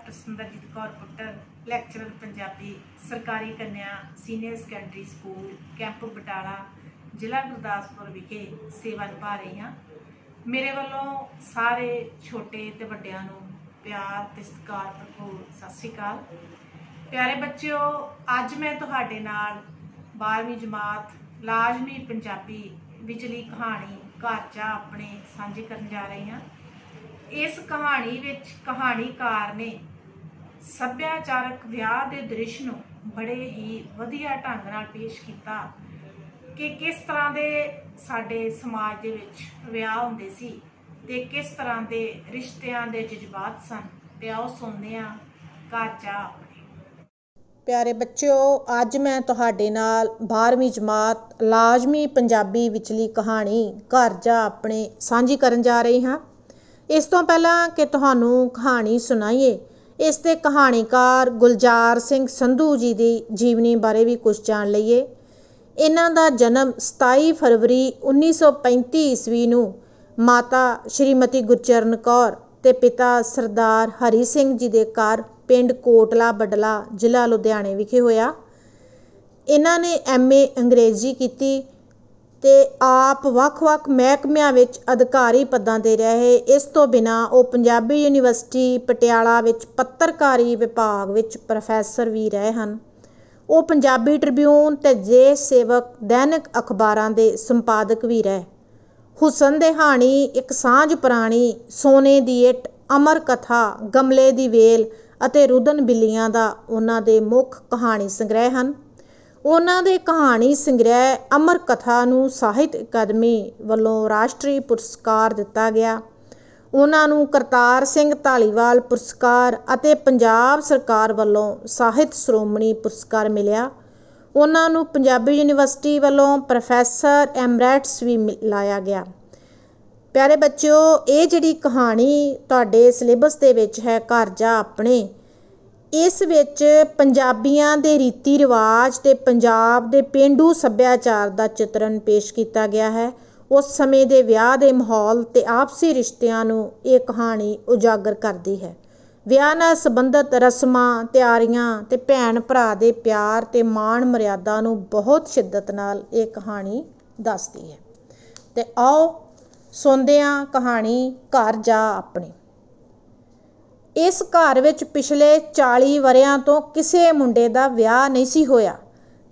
Doctor Simranjeet Kaur पुट्टर lecturer Punjabi सरकारी कन्या senior secondary school camp Batala जिला गुरदासपुर विखे सेवा निभा रही हाँ। मेरे वालों सारे छोटे ते वड्डियां नूं प्यार ते सत्कार भरपूर सत श्री अकाल। प्यारे बच्चों, अज मैं तुहाडे नाल 12वीं जमात लाजमी पंजाबी विचली कहानी घर चा अपने साझी करन जा रही हाँ। इस कहानी विच कहानीकार ने सभ्याचारक विआह दे दृश नूं बड़े ही वधिया ढंग नाल पेश किया कि किस तरह दे साडे समाज दे विच विआह हुंदे सी ते किस तरह दे रिश्तियां दे जज्बात सन। ते आओ सुनदे हां घर चा अपने। प्यारे बच्चों, अज मैं तुहाडे नाल 12वीं जमात लाजमी पंजाबी विचली कहानी घर जा अपने साझी करन जा रही हाँ। इस तो पहला कि तुहानू कहानी सुनाइए, इस ते कहानीकार गुलजार सिंह संधू जी की जीवनी बारे भी कुछ जान लईए। इन्हां दा जन्म 27 फरवरी 1935 ईस्वी नूं माता श्रीमती गुरचरण कौर ते पिता सरदार हरी सिंह जी दे घर पिंड कोटला बडला जिला लुधियाने विखे होया। इन्हां ने MA अंग्रेजी की ते आप ਵੱਖ-ਵੱਖ महकमिਆਂ ਵਿੱਚ ਅਧਿਕਾਰੀ ਪਦਾਂ ਤੇ ਰਹੇ। ਇਸ ਤੋਂ ਬਿਨਾਂ ਉਹ ਪੰਜਾਬੀ ਯੂਨੀਵਰਸਿਟੀ ਪਟਿਆਲਾ ਵਿੱਚ ਪੱਤਰਕਾਰੀ ਵਿਭਾਗ ਵਿੱਚ ਪ੍ਰੋਫੈਸਰ ਵੀ ਰਹੇ ਹਨ। ਉਹ ਪੰਜਾਬੀ ਟ੍ਰਿਬਿਊਨ ਤੇ ਦੇਸ਼ ਸੇਵਕ ਦੈਨਿਕ ਅਖਬਾਰਾਂ ਦੇ ਸੰਪਾਦਕ ਵੀ ਰਹੇ। ਹੁਸਨ ਦੇ ਹਾਣੀ, ਇੱਕ ਸਾਂਝ ਪੁਰਾਣੀ, ਸੋਨੇ ਦੀ ਇੱਟ, ਅਮਰ ਕਥਾ, ਗਮਲੇ ਦੀ ਵੇਲ ਅਤੇ ਰੁਦਨ ਬਿੱਲੀਆਂ ਦਾ ਉਹਨਾਂ ਦੇ ਮੁੱਖ ਕਹਾਣੀ ਸੰਗ੍ਰਹਿ ਹਨ। ਉਹਨਾਂ ਦੇ ਕਹਾਣੀ ਸੰਗ੍ਰਹਿ ਅਮਰ ਕਥਾ ਨੂੰ ਸਾਹਿਤ ਅਕਾਦਮੀ ਵੱਲੋਂ ਰਾਸ਼ਟਰੀ ਪੁਰਸਕਾਰ ਦਿੱਤਾ ਗਿਆ। ਉਹਨਾਂ ਨੂੰ ਕਰਤਾਰ ਸਿੰਘ ਧਾਲੀਵਾਲ ਪੁਰਸਕਾਰ ਅਤੇ ਪੰਜਾਬ ਸਰਕਾਰ ਵੱਲੋਂ ਸਾਹਿਤ ਸ਼੍ਰੋਮਣੀ ਪੁਰਸਕਾਰ ਮਿਲਿਆ। ਉਹਨਾਂ ਨੂੰ ਪੰਜਾਬੀ ਯੂਨੀਵਰਸਿਟੀ ਵੱਲੋਂ ਪ੍ਰੋਫੈਸਰ ਐਮਰੈਟਸ ਵੀ ਲਾਇਆ ਗਿਆ। ਪਿਆਰੇ ਬੱਚਿਓ, ਇਹ ਜਿਹੜੀ ਕਹਾਣੀ ਤੁਹਾਡੇ ਸਿਲੇਬਸ ਦੇ ਵਿੱਚ ਹੈ ਘਰ ਜਾ ਆਪਣੇ, ਇਸ ਵਿੱਚ ਪੰਜਾਬੀਆਂ ਦੇ ਰੀਤੀ ਰਿਵਾਜ ਤੇ ਪੰਜਾਬ ਦੇ ਪੇਂਡੂ ਸੱਭਿਆਚਾਰ ਦਾ ਚਿਤਰਨ ਪੇਸ਼ ਕੀਤਾ ਗਿਆ ਹੈ। ਉਸ ਸਮੇਂ ਦੇ ਵਿਆਹ ਦੇ ਮਾਹੌਲ ਤੇ ਆਪਸੀ ਰਿਸ਼ਤਿਆਂ ਨੂੰ ਇਹ ਕਹਾਣੀ ਉਜਾਗਰ ਕਰਦੀ ਹੈ। ਵਿਆਹ ਨਾਲ ਸੰਬੰਧਿਤ ਰਸਮਾਂ, ਤਿਆਰੀਆਂ ਤੇ ਭੈਣ ਭਰਾ ਦੇ ਪਿਆਰ ਤੇ ਮਾਣ ਮਰਿਆਦਾ ਨੂੰ ਬਹੁਤ ਸ਼ਿੱਦਤ ਨਾਲ ਇਹ ਕਹਾਣੀ ਦੱਸਦੀ ਹੈ। ਤੇ ਆਓ ਸੁਣਦੇ ਹਾਂ ਕਹਾਣੀ ਘਰ ਜਾ ਆਪਣੇ। ਇਸ ਘਰ ਵਿੱਚ ਪਿਛਲੇ 40 ਵਰਿਆਂ ਤੋਂ ਕਿਸੇ ਮੁੰਡੇ ਦਾ ਵਿਆਹ ਨਹੀਂ ਸੀ ਹੋਇਆ।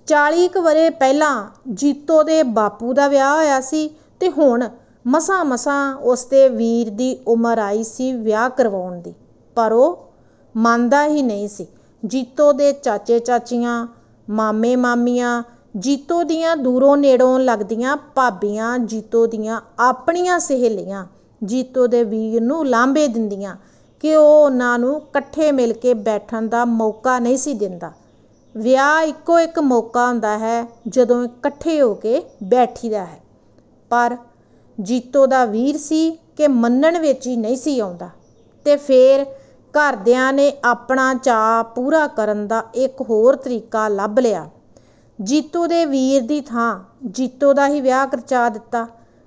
40 ਕੁ ਵਰੇ ਪਹਿਲਾਂ ਜੀਤੋ ਦੇ ਬਾਪੂ ਦਾ ਵਿਆਹ ਹੋਇਆ ਸੀ ਤੇ ਹੁਣ ਮਸਾਂ ਉਸ ਦੇ ਵੀਰ ਦੀ ਉਮਰ ਆਈ ਸੀ ਵਿਆਹ ਕਰਵਾਉਣ ਦੀ, ਪਰ ਉਹ ਮੰਨਦਾ ਹੀ ਨਹੀਂ ਸੀ। ਜੀਤੋ ਦੇ ਚਾਚੇ ਚਾਚੀਆਂ, ਮਾਮੇ ਮਾਮੀਆਂ, ਜੀਤੋ ਦੀਆਂ ਦੂਰੋਂ ਨੇੜੋਂ ਲੱਗਦੀਆਂ ਭਾਬੀਆਂ, ਜੀਤੋ ਦੀਆਂ ਆਪਣੀਆਂ ਸਹੇਲੀਆਂ ਜੀਤੋ ਦੇ ਵੀਰ ਨੂੰ ਲਾਂਭੇ ਦਿੰਦੀਆਂ ਕਿ ਉਹ ਉਹਨਾਂ ਨੂੰ ਇਕੱਠੇ ਮਿਲ ਕੇ ਬੈਠਣ ਦਾ ਮੌਕਾ ਨਹੀਂ ਸੀ ਦਿੰਦਾ। ਵਿਆਹ ਇੱਕੋ ਇੱਕ ਮੌਕਾ ਹੁੰਦਾ ਹੈ ਜਦੋਂ ਇਕੱਠੇ ਹੋ ਕੇ ਬੈਠੀਦਾ ਹੈ, ਪਰ ਜੀਤੋ ਦਾ ਵੀਰ ਸੀ ਕਿ ਮੰਨਣ ਵਿੱਚ ਹੀ ਨਹੀਂ ਸੀ ਆਉਂਦਾ। ਤੇ ਫਿਰ ਘਰਦਿਆਂ ਨੇ ਆਪਣਾ ਚਾਅ ਪੂਰਾ ਕਰਨ ਦਾ ਇੱਕ ਹੋਰ ਤਰੀਕਾ ਲੱਭ ਲਿਆ। ਜੀਤੋ ਦੇ ਵੀਰ ਦੀ ਥਾਂ ਜੀਤੋ ਦਾ ਹੀ ਵਿਆਹ ਕਰਚਾ ਦਿੱਤਾ।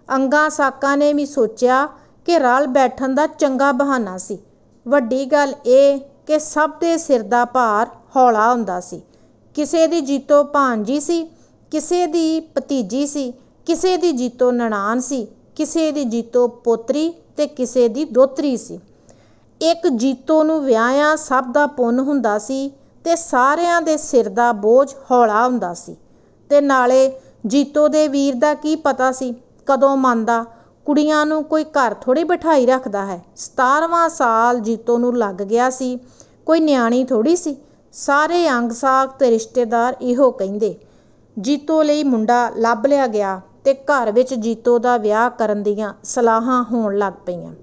ਅੰਗਾਂ ਸਾਕਾਂ ਨੇ ਵੀ ਸੋਚਿਆ ਕਿ ਰਲ ਬੈਠਣ ਦਾ ਚੰਗਾ ਬਹਾਨਾ ਸੀ। ਵੱਡੀ ਗੱਲ ਇਹ ਕਿ ਸਭ ਦੇ ਸਿਰ ਦਾ ਭਾਰ ਹੌਲਾ ਹੁੰਦਾ ਸੀ। ਕਿਸੇ ਦੀ ਜੀਤੋ ਭਾਂਜੀ ਸੀ, ਕਿਸੇ ਦੀ ਭਤੀਜੀ ਸੀ, ਕਿਸੇ ਦੀ ਜੀਤੋ ਨਨਾਣ ਸੀ, ਕਿਸੇ ਦੀ ਜੀਤੋ ਪੋਤਰੀ ਤੇ ਕਿਸੇ ਦੀ ਦੋਤਰੀ ਸੀ। ਇੱਕ ਜੀਤੋ ਨੂੰ ਵਿਆਹਿਆ ਸਭ ਦਾ ਪੁੰਨ ਹੁੰਦਾ ਸੀ ਤੇ ਸਾਰਿਆਂ ਦੇ ਸਿਰ ਦਾ ਬੋਝ ਹੌਲਾ ਹੁੰਦਾ ਸੀ। ਤੇ ਨਾਲੇ ਜੀਤੋ ਦੇ ਵੀਰ ਦਾ ਕੀ ਪਤਾ ਸੀ ਕਦੋਂ ਮੰਨਦਾ। ਕੁੜੀਆਂ ਨੂੰ ਕੋਈ ਘਰ ਥੋੜ੍ਹੀ ਬਿਠਾਈ ਰੱਖਦਾ ਹੈ। 17ਵਾਂ ਸਾਲ ਜੀਤੋ ਨੂੰ ਲੱਗ ਗਿਆ ਸੀ, ਕੋਈ ਨਿਆਣੀ ਥੋੜ੍ਹੀ ਸੀ। ਸਾਰੇ ਅੰਗ ਸਾਕ ਤੇ ਰਿਸ਼ਤੇਦਾਰ ਇਹੋ ਕਹਿੰਦੇ। ਜੀਤੋ ਲਈ ਮੁੰਡਾ ਲੱਭ ਲਿਆ ਗਿਆ ਤੇ ਘਰ ਵਿੱਚ ਜੀਤੋ ਦਾ ਵਿਆਹ ਕਰਨ ਦੀਆਂ ਸਲਾਹਾਂ ਹੋਣ ਲੱਗ ਪਈਆਂ।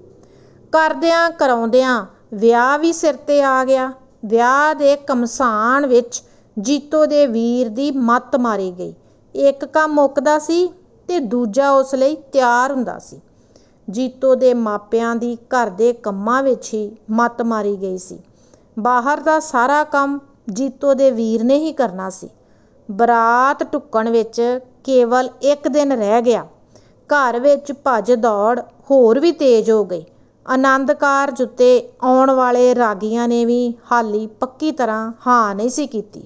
ਕਰਦਿਆਂ ਕਰਾਉਂਦਿਆਂ ਵਿਆਹ ਵੀ ਸਿਰ ਤੇ ਆ ਗਿਆ। ਵਿਆਹ ਦੇ ਘਮਸਾਨ ਵਿੱਚ ਜੀਤੋ ਦੇ ਵੀਰ ਦੀ ਮੱਤ ਮਾਰੀ ਗਈ। ਇੱਕ ਕੰਮ ਮੁੱਕਦਾ ਸੀ ਤੇ ਦੂਜਾ ਉਸ ਲਈ ਤਿਆਰ ਹੁੰਦਾ ਸੀ। ਜੀਤੋ ਦੇ ਮਾਪਿਆਂ ਦੀ ਘਰ ਦੇ ਕੰਮਾਂ ਵਿੱਚ ਹੀ ਮੱਤ ਮਾਰੀ ਗਈ ਸੀ। ਬਾਹਰ ਦਾ ਸਾਰਾ ਕੰਮ ਜੀਤੋ ਦੇ ਵੀਰ ਨੇ ਹੀ ਕਰਨਾ ਸੀ। ਬਰਾਤ ਢੁੱਕਣ ਵਿੱਚ ਕੇਵਲ ਇੱਕ ਦਿਨ ਰਹਿ ਗਿਆ। ਘਰ ਵਿੱਚ ਭੱਜ ਦੌੜ ਹੋਰ ਵੀ ਤੇਜ਼ ਹੋ ਗਈ। ਆਨੰਦ ਕਾਰਜ ਉੱਤੇ ਆਉਣ ਵਾਲੇ ਰਾਗੀਆਂ ਨੇ ਵੀ ਹਾਲੀ ਪੱਕੀ ਤਰ੍ਹਾਂ ਹਾਂ ਨਹੀਂ ਸੀ ਕੀਤੀ।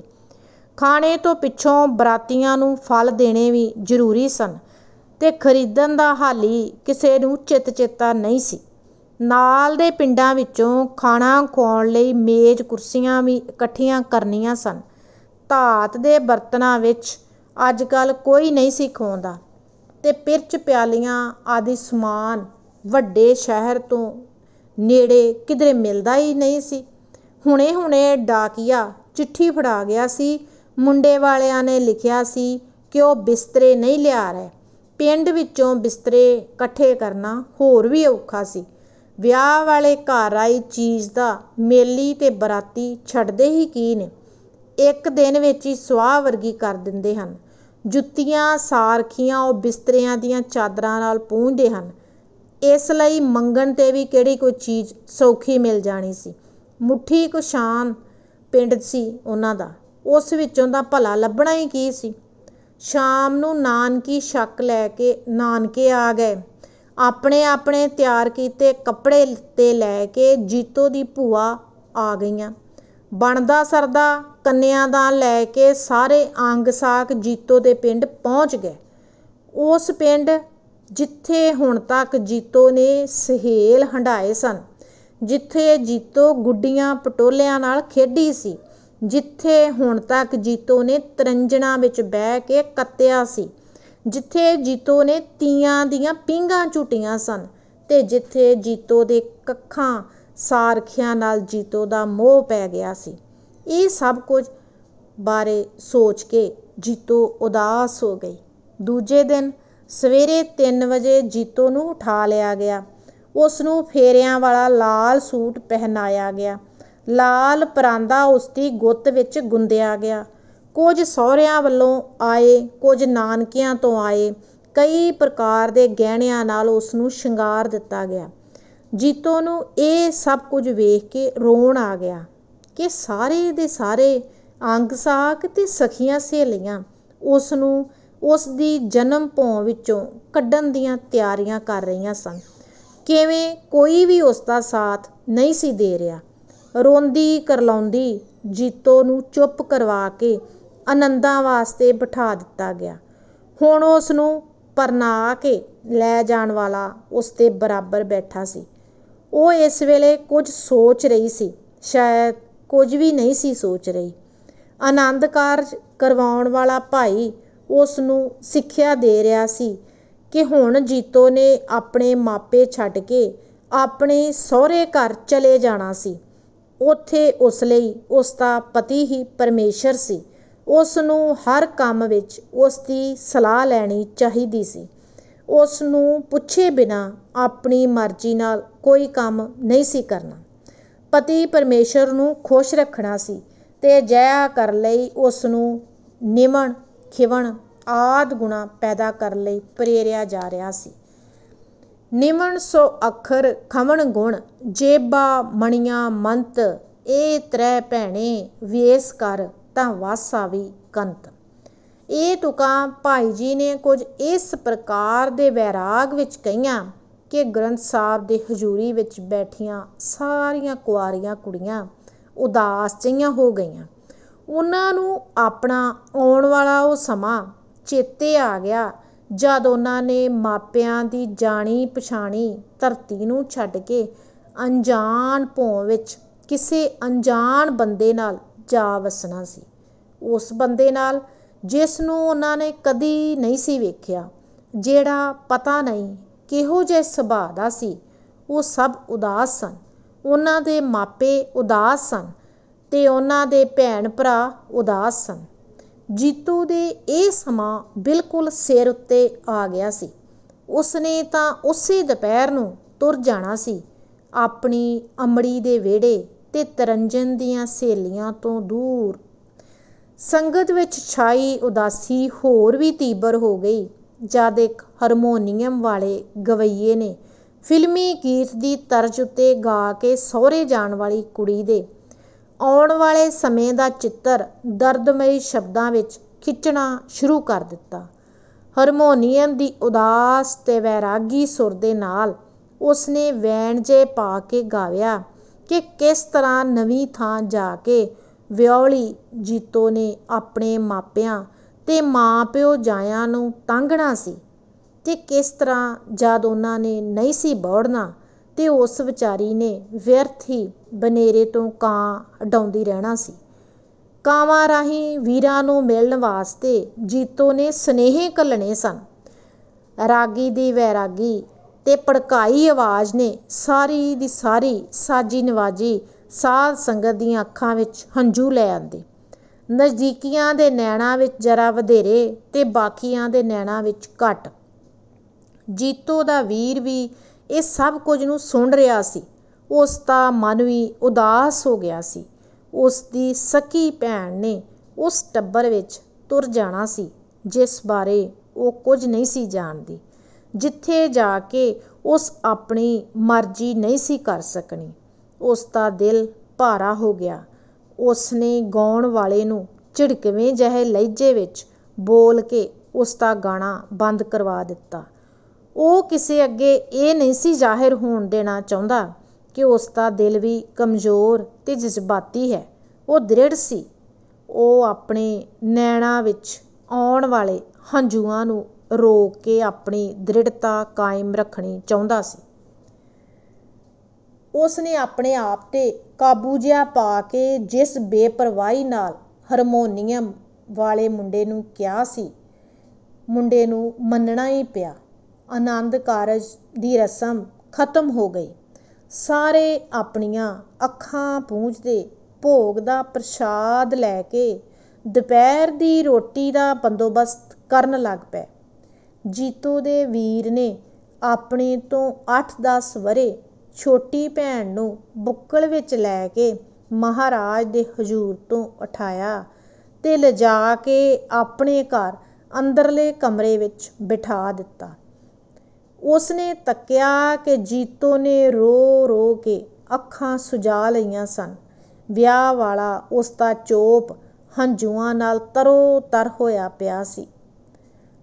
ਖਾਣੇ ਤੋਂ ਪਿੱਛੋਂ ਬਰਾਤੀਆਂ ਨੂੰ ਫਲ ਦੇਣੇ ਵੀ ਜ਼ਰੂਰੀ ਸਨ ਤੇ ਖਰੀਦਣ ਦਾ ਹਾਲੀ ਕਿਸੇ ਨੂੰ ਚਿੱਤ ਚੇਤਾ ਨਹੀਂ ਸੀ। ਨਾਲ ਦੇ ਪਿੰਡਾਂ ਵਿੱਚੋਂ ਖਾਣਾ ਖਵਾਉਣ ਲਈ ਮੇਜ਼ ਕੁਰਸੀਆਂ ਵੀ ਇਕੱਠੀਆਂ ਕਰਨੀਆਂ ਸਨ। ਧਾਤ ਦੇ ਬਰਤਨਾਂ ਵਿੱਚ ਅੱਜ ਕੱਲ੍ਹ ਕੋਈ ਨਹੀਂ ਸੀ ਖਵਾਉਂਦਾ ਤੇ ਪਿਰਚ ਪਿਆਲੀਆਂ ਆਦਿ ਸਮਾਨ ਵੱਡੇ ਸ਼ਹਿਰ ਤੋਂ ਨੇੜੇ ਕਿਧਰੇ ਮਿਲਦਾ ਹੀ ਨਹੀਂ ਸੀ। ਹੁਣੇ ਹੁਣੇ ਡਾਕੀਆ ਚਿੱਠੀ ਫੜਾ ਗਿਆ ਸੀ। ਮੁੰਡੇ ਵਾਲਿਆਂ ਨੇ ਲਿਖਿਆ ਸੀ ਕਿ ਉਹ ਬਿਸਤਰੇ ਨਹੀਂ ਲਿਆ ਰਹੇ। ਪਿੰਡ ਵਿੱਚੋਂ ਬਿਸਤਰੇ ਇਕੱਠੇ ਕਰਨਾ ਹੋਰ ਵੀ ਔਖਾ ਸੀ। ਵਿਆਹ ਵਾਲੇ ਘਰ ਆਈ ਚੀਜ਼ ਦਾ ਮੇਲੀ ਤੇ ਬਰਾਤੀ ਛੱਡਦੇ ਹੀ ਕੀ ਨੇ, ਇੱਕ ਦਿਨ ਵਿੱਚ ਹੀ ਸੁਆਹ ਵਰਗੀ ਕਰ ਦਿੰਦੇ ਹਨ। ਜੁੱਤੀਆਂ ਸਾਰਖੀਆਂ ਉਹ ਬਿਸਤਰਿਆਂ ਦੀਆਂ ਚਾਦਰਾਂ ਨਾਲ ਪੂੰਝਦੇ ਹਨ। ਇਸ ਲਈ ਮੰਗਣ 'ਤੇ ਵੀ ਕਿਹੜੀ ਕੋਈ ਚੀਜ਼ ਸੌਖੀ ਮਿਲ ਜਾਣੀ ਸੀ। ਮੁੱਠੀ ਕੁ ਸ਼ਾਨ ਪਿੰਡ ਸੀ ਉਹਨਾਂ ਦਾ, ਉਸ ਵਿੱਚੋਂ ਦਾ ਭਲਾ ਲੱਭਣਾ ਹੀ ਕੀ ਸੀ। ਸ਼ਾਮ ਨੂੰ ਨਾਨਕੀ ਸ਼ੱਕ ਲੈ ਕੇ ਨਾਨਕੇ ਆ ਗਏ। ਆਪਣੇ ਆਪਣੇ ਤਿਆਰ ਕੀਤੇ ਕੱਪੜੇ ਤੇ ਲੈ ਕੇ ਜੀਤੋ ਦੀ ਭੂਆ ਆ ਗਈਆਂ। ਬਣਦਾ ਸਰਦਾ ਕੰਨਿਆਦਾਨ ਲੈ ਕੇ ਸਾਰੇ ਅੰਗ ਸਾਕ ਜੀਤੋ ਦੇ ਪਿੰਡ ਪਹੁੰਚ ਗਏ। ਉਸ ਪਿੰਡ ਜਿੱਥੇ ਹੁਣ ਤੱਕ ਜੀਤੋ ਨੇ ਸਹੇਲ ਹੰਢਾਏ ਸਨ, ਜਿੱਥੇ ਜੀਤੋ ਗੁੱਡੀਆਂ ਪਟੋਲਿਆਂ ਨਾਲ ਖੇਡੀ ਸੀ, ਜਿੱਥੇ ਹੁਣ ਤੱਕ ਜੀਤੋ ਨੇ ਤਰੰਜਣਾ ਵਿੱਚ ਬਹਿ ਕੇ ਕੱਤਿਆ ਸੀ, ਜਿੱਥੇ ਜੀਤੋ ਨੇ ਤੀਆਂ ਦੀਆਂ ਪੀਂਘਾਂ ਝੂਟੀਆਂ ਸਨ ਤੇ ਜਿੱਥੇ ਜੀਤੋ ਦੇ ਕੱਖਾਂ ਸਾਰਖਿਆਂ ਨਾਲ ਜੀਤੋ ਦਾ ਮੋਹ ਪੈ ਗਿਆ ਸੀ। ਇਹ ਸਭ ਕੁਝ ਬਾਰੇ ਸੋਚ ਕੇ ਜੀਤੋ ਉਦਾਸ ਹੋ ਗਈ। ਦੂਜੇ ਦਿਨ ਸਵੇਰੇ 3 ਵਜੇ ਜੀਤੋ ਨੂੰ ਉਠਾ ਲਿਆ ਗਿਆ। ਉਸ ਨੂੰ ਫੇਰਿਆਂ ਵਾਲਾ ਲਾਲ ਸੂਟ ਪਹਿਨਾਇਆ ਗਿਆ। ਲਾਲ ਪਰਾਂਦਾ ਉਸ ਦੀ ਗੁੱਤ ਵਿੱਚ ਗੁੰਦਿਆ ਗਿਆ। ਕੁਝ ਸਹੁਰਿਆਂ ਵੱਲੋਂ ਆਏ, ਕੁਝ ਨਾਨਕਿਆਂ ਤੋਂ ਆਏ, ਕਈ ਪ੍ਰਕਾਰ ਦੇ ਗਹਿਣਿਆਂ ਨਾਲ ਉਸ ਨੂੰ ਸ਼ਿੰਗਾਰ ਦਿੱਤਾ ਗਿਆ। ਜੀਤੋ ਨੂੰ ਇਹ ਸਭ ਕੁਝ ਵੇਖ ਕੇ ਰੋਣ ਆ ਗਿਆ ਕਿ ਸਾਰੇ ਦੇ ਸਾਰੇ ਅੰਗ ਸਾਕ ਤੇ ਸਖੀਆਂ ਸਹੇਲੀਆਂ ਉਸ ਨੂੰ ਉਸ ਦੀ ਜਨਮ ਭੌਂ ਵਿੱਚੋਂ ਕੱਢਣ ਦੀਆਂ ਤਿਆਰੀਆਂ ਕਰ ਰਹੀਆਂ ਸਨ। ਕਿਵੇਂ ਕੋਈ ਵੀ ਉਸ ਦਾ ਸਾਥ ਨਹੀਂ ਸੀ ਦੇ ਰਿਹਾ। ਰੋਂਦੀ ਕਰਲਾਉਂਦੀ ਜੀਤੋ ਨੂੰ ਚੁੱਪ ਕਰਵਾ ਕੇ ਆਨੰਦਾਂ ਵਾਸਤੇ ਬਿਠਾ ਦਿੱਤਾ ਗਿਆ। ਹੁਣ ਉਸ ਨੂੰ ਪਰਨਾ ਕੇ ਲੈ ਜਾਣ ਵਾਲਾ ਉਸ ਦੇ ਬਰਾਬਰ ਬੈਠਾ ਸੀ। ਉਹ ਇਸ ਵੇਲੇ ਕੁਝ ਸੋਚ ਰਹੀ ਸੀ, ਸ਼ਾਇਦ ਕੁਝ ਵੀ ਨਹੀਂ ਸੀ ਸੋਚ ਰਹੀ। ਆਨੰਦ ਕਾਰਜ ਕਰਵਾਉਣ ਵਾਲਾ ਭਾਈ ਉਸ ਨੂੰ ਸਿੱਖਿਆ ਦੇ ਰਿਹਾ ਸੀ ਕਿ ਹੁਣ ਜੀਤੋ ਨੇ ਆਪਣੇ ਮਾਪੇ ਛੱਡ ਕੇ ਆਪਣੇ ਸਹੁਰੇ ਘਰ ਚਲੇ ਜਾਣਾ ਸੀ। ਉੱਥੇ ਉਸ ਲਈ ਉਸ ਦਾ ਪਤੀ ਹੀ ਪਰਮੇਸ਼ਰ ਸੀ। ਉਸ ਨੂੰ ਹਰ ਕੰਮ ਵਿੱਚ ਉਸ ਦੀ ਸਲਾਹ ਲੈਣੀ ਚਾਹੀਦੀ ਸੀ। ਉਸ ਨੂੰ ਪੁੱਛੇ ਬਿਨਾਂ ਆਪਣੀ ਮਰਜ਼ੀ ਨਾਲ ਕੋਈ ਕੰਮ ਨਹੀਂ ਸੀ ਕਰਨਾ। ਪਤੀ ਪਰਮੇਸ਼ਰ ਨੂੰ ਖੁਸ਼ ਰੱਖਣਾ ਸੀ ਤੇ ਅਜਿਹਾ ਕਰਨ ਲਈ ਉਸ ਨੂੰ ਨਿਮਣ ਖਿਵਣ ਆਦਿ ਗੁਣਾ ਪੈਦਾ ਕਰਨ ਲਈ ਪ੍ਰੇਰਿਆ ਜਾ ਰਿਹਾ ਸੀ। ਨਿਮਣ ਸੋ ਅੱਖਰ ਖਵਣ ਗੁਣ, ਜੇਬਾ ਮਣੀਆਂ ਮੰਤ, ਇਹ ਤ੍ਰੈ ਭੈਣੇ ਵੇਸ ਕਰ ਤਾਂ ਵਾਸ ਆਵੀ ਕੰਤ। ਇਹ ਤੁਕਾਂ ਭਾਈ ਜੀ ਨੇ ਕੁਝ ਇਸ ਪ੍ਰਕਾਰ ਦੇ ਵੈਰਾਗ ਵਿੱਚ ਕਹੀਆਂ ਕਿ ਗ੍ਰੰਥ ਸਾਹਿਬ ਦੇ ਹਜ਼ੂਰੀ ਵਿੱਚ ਬੈਠੀਆਂ ਸਾਰੀਆਂ ਕੁਆਰੀਆਂ ਕੁੜੀਆਂ ਉਦਾਸ ਜਿਹੀਆਂ ਹੋ ਗਈਆਂ। ਉਹਨਾਂ ਨੂੰ ਆਪਣਾ ਆਉਣ ਵਾਲਾ ਉਹ ਸਮਾਂ ਚੇਤੇ ਆ ਗਿਆ ਜਦ ਉਹਨਾਂ ਨੇ ਮਾਪਿਆਂ ਦੀ ਜਾਣੀ ਪਛਾਣੀ ਧਰਤੀ ਨੂੰ ਛੱਡ ਕੇ ਅਣਜਾਣ ਭੌਂ ਵਿੱਚ ਕਿਸੇ ਅਣਜਾਣ ਬੰਦੇ ਨਾਲ ਜਾ ਵਸਣਾ ਸੀ। ਉਸ ਬੰਦੇ ਨਾਲ ਜਿਸ ਨੂੰ ਉਹਨਾਂ ਨੇ ਕਦੀ ਨਹੀਂ ਸੀ ਵੇਖਿਆ, ਜਿਹੜਾ ਪਤਾ ਨਹੀਂ ਕਿਹੋ ਜਿਹੇ ਸੁਭਾਅ ਦਾ ਸੀ। ਉਹ ਸਭ ਉਦਾਸ ਸਨ। ਉਹਨਾਂ ਦੇ ਮਾਪੇ ਉਦਾਸ ਸਨ ਤੇ ਉਹਨਾਂ ਦੇ ਭੈਣ ਭਰਾ ਉਦਾਸ ਸਨ। ਜੀਤੋ ਦੇ ਇਹ ਸਮਾਂ ਬਿਲਕੁਲ ਸਿਰ ਉੱਤੇ ਆ ਗਿਆ ਸੀ। ਉਸਨੇ ਤਾਂ ਉਸੇ ਦੁਪਹਿਰ ਨੂੰ ਤੁਰ ਜਾਣਾ ਸੀ, ਆਪਣੀ ਅੰਮੜੀ ਦੇ ਵਿਹੜੇ ਤੇ ਤਰੰਜਨ ਦੀਆਂ ਸਹੇਲੀਆਂ ਤੋਂ ਦੂਰ। ਸੰਗਤ ਵਿੱਚ ਛਾਈ ਉਦਾਸੀ ਹੋਰ ਵੀ ਤੀਬਰ ਹੋ ਗਈ ਜਦ ਇੱਕ ਹਾਰਮੋਨੀਅਮ ਵਾਲੇ ਗਵੱਈਏ ਨੇ ਫਿਲਮੀ ਗੀਤ ਦੀ ਤਰਜ਼ ਉੱਤੇ ਗਾ ਕੇ ਸਹੁਰੇ ਜਾਣ ਵਾਲੀ ਕੁੜੀ ਦੇ ਆਉਣ ਵਾਲੇ ਸਮੇਂ ਦਾ ਚਿੱਤਰ ਦਰਦਮਈ ਸ਼ਬਦਾਂ ਵਿੱਚ ਖਿੱਚਣਾ ਸ਼ੁਰੂ ਕਰ ਦਿੱਤਾ। ਹਾਰਮੋਨੀਅਮ ਦੀ ਉਦਾਸ ਤੇ ਵੈਰਾਗੀ ਸੁਰ ਦੇ ਨਾਲ ਉਸਨੇ ਵੈਣ ਜੇ ਪਾ ਕੇ ਗਾਇਆ ਕਿ ਕਿਸ ਤਰ੍ਹਾਂ ਨਵੀਂ ਥਾਂ ਜਾ ਕੇ ਵਿਆਹੁਲੀ ਜੀਤੋ ਨੇ ਆਪਣੇ ਮਾਪਿਆਂ ਤੇ ਮਾਂ ਪਿਓ ਜਾਇਆਂ ਨੂੰ ਤਾਂਘਣਾ ਸੀ ਤੇ ਕਿਸ ਤਰ੍ਹਾਂ ਜਦ ਉਹਨਾਂ ਨੇ ਨਹੀਂ ਸੀ ਬੌੜਨਾ ਤੇ ਉਸ ਵਿਚਾਰੀ ਨੇ ਵਿਅਰਥ ਹੀ ਬਨੇਰੇ ਤੋਂ ਕਾਂ ਉਡਾਉਂਦੀ ਰਹਿਣਾ ਸੀ। ਕਾਵਾਂ ਰਾਹੀਂ ਵੀਰਾਂ ਨੂੰ ਮਿਲਣ ਵਾਸਤੇ ਜੀਤੋ ਨੇ ਸੁਨੇਹੇ ਘੱਲਣੇ ਸਨ। ਰਾਗੀ ਦੀ ਵੈਰਾਗੀ ਤੇ ਭੜਕਾਈ ਆਵਾਜ਼ ਨੇ ਸਾਰੀ ਦੀ ਸਾਰੀ ਸਾਜੀ ਨਵਾਜੀ ਸਾਧ ਸੰਗਤ ਦੀਆਂ ਅੱਖਾਂ ਵਿੱਚ ਹੰਝੂ ਲੈ ਆਂਦੇ। ਨਜ਼ਦੀਕੀਆਂ ਦੇ ਨੈਣਾਂ ਵਿੱਚ ਜਰਾ ਵਧੇਰੇ ਤੇ ਬਾਕੀਆਂ ਦੇ ਨੈਣਾਂ ਵਿੱਚ ਘੱਟ। ਜੀਤੋ ਦਾ ਵੀਰ ਵੀ ਇਹ ਸਭ ਕੁਝ ਨੂੰ ਸੁਣ ਰਿਹਾ ਸੀ। ਉਸ ਦਾ ਮਨ ਵੀ ਉਦਾਸ ਹੋ ਗਿਆ ਸੀ। ਉਸ ਦੀ ਸਕੀ ਭੈਣ ਨੇ ਉਸ ਟੱਬਰ ਵਿੱਚ ਤੁਰ ਜਾਣਾ ਸੀ ਜਿਸ ਬਾਰੇ ਉਹ ਕੁਝ ਨਹੀਂ ਸੀ ਜਾਣਦੀ, ਜਿੱਥੇ ਜਾ ਕੇ ਉਸ ਆਪਣੀ ਮਰਜ਼ੀ ਨਹੀਂ ਸੀ ਕਰ ਸਕਣੀ। ਉਸ ਦਾ ਦਿਲ ਭਾਰਾ ਹੋ ਗਿਆ। ਉਸ ਨੇ ਗਾਉਣ ਵਾਲੇ ਨੂੰ ਝਿੜਕਵੇਂ ਜਿਹੇ ਲਹਿਜੇ ਵਿੱਚ ਬੋਲ ਕੇ ਉਸ ਦਾ ਗਾਣਾ ਬੰਦ ਕਰਵਾ ਦਿੱਤਾ। ਉਹ ਕਿਸੇ ਅੱਗੇ ਇਹ ਨਹੀਂ ਸੀ ਜ਼ਾਹਿਰ ਹੋਣ ਦੇਣਾ ਚਾਹੁੰਦਾ ਕਿ ਉਸ ਦਾ ਦਿਲ ਵੀ ਕਮਜ਼ੋਰ ਤੇ ਜਜ਼ਬਾਤੀ ਹੈ। ਉਹ ਦ੍ਰਿੜ ਸੀ। ਉਹ ਆਪਣੇ ਨੈਣਾਂ ਵਿੱਚ ਆਉਣ ਵਾਲੇ ਹੰਝੂਆਂ ਨੂੰ ਰੋਕ ਕੇ ਆਪਣੀ ਦ੍ਰਿੜਤਾ ਕਾਇਮ ਰੱਖਣੀ ਚਾਹੁੰਦਾ ਸੀ। ਉਸ ਨੇ ਆਪਣੇ ਆਪ ਤੇ ਕਾਬੂ ਜਿਹਾ ਪਾ ਕੇ ਜਿਸ ਬੇਪਰਵਾਹੀ ਨਾਲ ਹਾਰਮੋਨੀਅਮ ਵਾਲੇ ਮੁੰਡੇ ਨੂੰ ਕਿਹਾ ਸੀ, ਮੁੰਡੇ ਨੂੰ ਮੰਨਣਾ ਹੀ ਪਿਆ। ਆਨੰਦ ਕਾਰਜ ਦੀ ਰਸਮ ਖਤਮ ਹੋ ਗਈ। ਸਾਰੇ ਆਪਣੀਆਂ ਅੱਖਾਂ ਪੂੰਝਦੇ ਭੋਗ ਦਾ ਪ੍ਰਸ਼ਾਦ ਲੈ ਕੇ ਦੁਪਹਿਰ ਦੀ ਰੋਟੀ ਦਾ ਬੰਦੋਬਸਤ ਕਰਨ ਲੱਗ ਪਏ। ਜੀਤੋ ਦੇ ਵੀਰ ਨੇ ਆਪਣੇ ਤੋਂ 8-10 ਵਰ੍ਹੇ ਛੋਟੀ ਭੈਣ ਨੂੰ ਬੁੱਕਲ ਵਿੱਚ ਲੈ ਕੇ ਮਹਾਰਾਜ ਦੇ ਹਜ਼ੂਰ ਤੋਂ ਉਠਾਇਆ ਤੇ ਲਿਜਾ ਕੇ ਆਪਣੇ ਘਰ ਅੰਦਰਲੇ ਕਮਰੇ ਵਿੱਚ ਬਿਠਾ ਦਿੱਤਾ। ਉਸ ਨੇ ਤੱਕਿਆ ਕਿ ਜੀਤੋ ਨੇ ਰੋ ਰੋ ਕੇ ਅੱਖਾਂ ਸੁਜਾ ਲਈਆਂ ਸਨ। ਵਿਆਹ ਵਾਲਾ ਉਸ ਦਾ ਚੋਪ ਹੰਝੂਆਂ ਨਾਲ ਤਰੋ ਤਰ ਹੋਇਆ ਪਿਆ ਸੀ।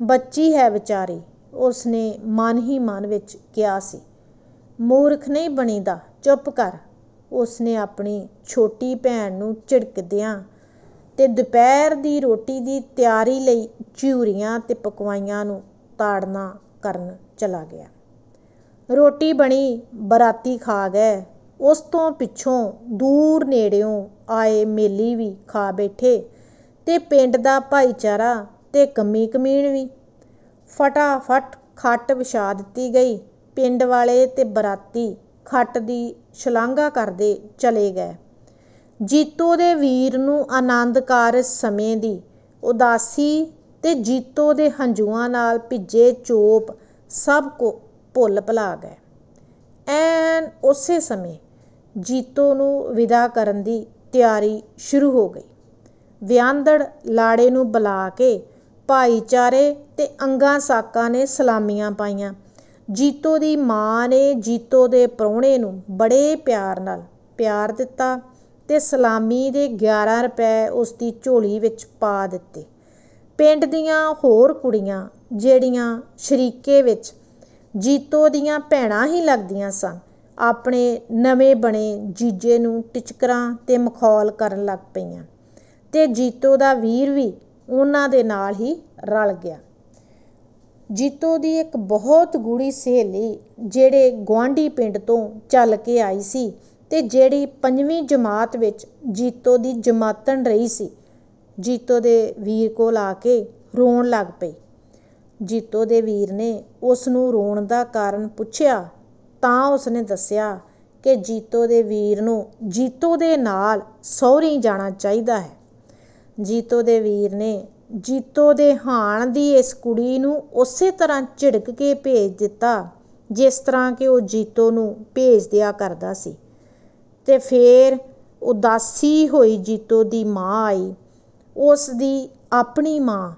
ਬੱਚੀ ਹੈ ਵਿਚਾਰੀ, ਉਸ ਨੇ ਮਨ ਹੀ ਮਨ ਵਿੱਚ ਕਿਹਾ ਸੀ। ਮੂਰਖ ਨਹੀਂ ਬਣੀਦਾ, ਚੁੱਪ ਕਰ। ਉਸ ਨੇ ਆਪਣੀ ਛੋਟੀ ਭੈਣ ਨੂੰ ਝਿੜਕਦਿਆਂ ਤੇ ਦੁਪਹਿਰ ਦੀ ਰੋਟੀ ਦੀ ਤਿਆਰੀ ਲਈ ਝੂਰੀਆਂ ਤੇ ਪਕਵਾਈਆਂ ਨੂੰ ਤਾੜਨਾ ਕਰਨ ਚਲਾ ਗਿਆ। ਰੋਟੀ ਬਣੀ, ਬਰਾਤੀ ਖਾ ਗਏ। ਉਸ ਤੋਂ ਪਿੱਛੋਂ ਦੂਰ ਨੇੜਿਓਂ ਆਏ ਮੇਲੀ ਵੀ ਖਾ ਬੈਠੇ ਤੇ ਪਿੰਡ ਦਾ ਭਾਈਚਾਰਾ ਤੇ ਕਮੀ ਕਮੀਣ ਵੀ। ਫਟਾਫਟ ਖੱਟ ਵਿਛਾ ਦਿੱਤੀ ਗਈ। ਪਿੰਡ ਵਾਲੇ ਤੇ ਬਰਾਤੀ ਖੱਟ ਦੀ ਸ਼ਲਾਘਾ ਕਰਦੇ ਚਲੇ ਗਏ। ਜੀਤੋ ਦੇ ਵੀਰ ਨੂੰ ਆਨੰਦ ਕਾਰਜ ਸਮੇਂ ਦੀ ਉਦਾਸੀ ਤੇ ਜੀਤੋ ਦੇ ਹੰਝੂਆਂ ਨਾਲ ਭਿੱਜੇ ਚੋਪ ਸਭ ਕੋ ਭੁੱਲ ਭੁਲਾ ਗਏ। ਐਨ ਉਸੇ ਸਮੇਂ ਜੀਤੋ ਨੂੰ ਵਿਦਾ ਕਰਨ ਦੀ ਤਿਆਰੀ ਸ਼ੁਰੂ ਹੋ ਗਈ। ਵਿਆਂਦੜ ਲਾੜੇ ਨੂੰ ਬੁਲਾ ਕੇ ਭਾਈਚਾਰੇ ਤੇ ਅੰਗਾਂ ਸਾਕਾਂ ਨੇ ਸਲਾਮੀਆਂ ਪਾਈਆਂ। ਜੀਤੋ ਦੀ ਮਾਂ ਨੇ ਜੀਤੋ ਦੇ ਪ੍ਰਾਹੁਣੇ ਨੂੰ ਬੜੇ ਪਿਆਰ ਨਾਲ ਪਿਆਰ ਦਿੱਤਾ ਤੇ ਸਲਾਮੀ ਦੇ 11 ਰੁਪਏ ਉਸ ਦੀ ਝੋਲੀ ਵਿੱਚ ਪਾ ਦਿੱਤੇ। ਪਿੰਡ ਦੀਆਂ ਹੋਰ ਕੁੜੀਆਂ ਜਿਹੜੀਆਂ ਸ਼ਰੀਕੇ ਵਿੱਚ ਜੀਤੋ ਦੀਆਂ ਭੈਣਾਂ ਹੀ ਲੱਗਦੀਆਂ ਸਨ, ਆਪਣੇ ਨਵੇਂ ਬਣੇ ਜੀਜੇ ਨੂੰ ਟਿਚਕਰਾਂ ਤੇ ਮਖੌਲ ਕਰਨ ਲੱਗ ਪਈਆਂ ਤੇ ਜੀਤੋ ਦਾ ਵੀਰ ਵੀ ਉਹਨਾਂ ਦੇ ਨਾਲ ਹੀ ਰਲ ਗਿਆ। ਜੀਤੋ ਦੀ ਇੱਕ ਬਹੁਤ ਗੂੜੀ ਸਹੇਲੀ ਜਿਹੜੇ ਗੁਆਂਢੀ ਪਿੰਡ ਤੋਂ ਚੱਲ ਕੇ ਆਈ ਸੀ ਤੇ ਜਿਹੜੀ 5ਵੀਂ ਜਮਾਤ ਵਿੱਚ ਜੀਤੋ ਦੀ ਜਮਾਤਣ ਰਹੀ ਸੀ, ਜੀਤੋ ਦੇ ਵੀਰ ਕੋਲ ਆ ਕੇ ਰੋਣ ਲੱਗ ਪਈ। ਜੀਤੋ ਦੇ ਵੀਰ ਨੇ ਉਸ ਨੂੰ ਰੋਣ ਦਾ ਕਾਰਨ ਪੁੱਛਿਆ ਤਾਂ ਉਸਨੇ ਦੱਸਿਆ ਕਿ ਜੀਤੋ ਦੇ ਵੀਰ ਨੂੰ ਜੀਤੋ ਦੇ ਨਾਲ ਸਹੁਰੀ ਜਾਣਾ ਚਾਹੀਦਾ ਹੈ। ਜੀਤੋ ਦੇ ਵੀਰ ਨੇ ਜੀਤੋ ਦੇ ਹਾਣ ਦੀ ਇਸ ਕੁੜੀ ਨੂੰ ਉਸੇ ਤਰ੍ਹਾਂ ਝਿੜਕ ਕੇ ਭੇਜ ਦਿੱਤਾ ਜਿਸ ਤਰ੍ਹਾਂ ਕਿ ਉਹ ਜੀਤੋ ਨੂੰ ਭੇਜ ਦਿਆ ਕਰਦਾ ਸੀ। ਤੇ ਫਿਰ ਉਦਾਸੀ ਹੋਈ ਜੀਤੋ ਦੀ ਮਾਂ ਆਈ, ਉਸ ਦੀ ਆਪਣੀ ਮਾਂ।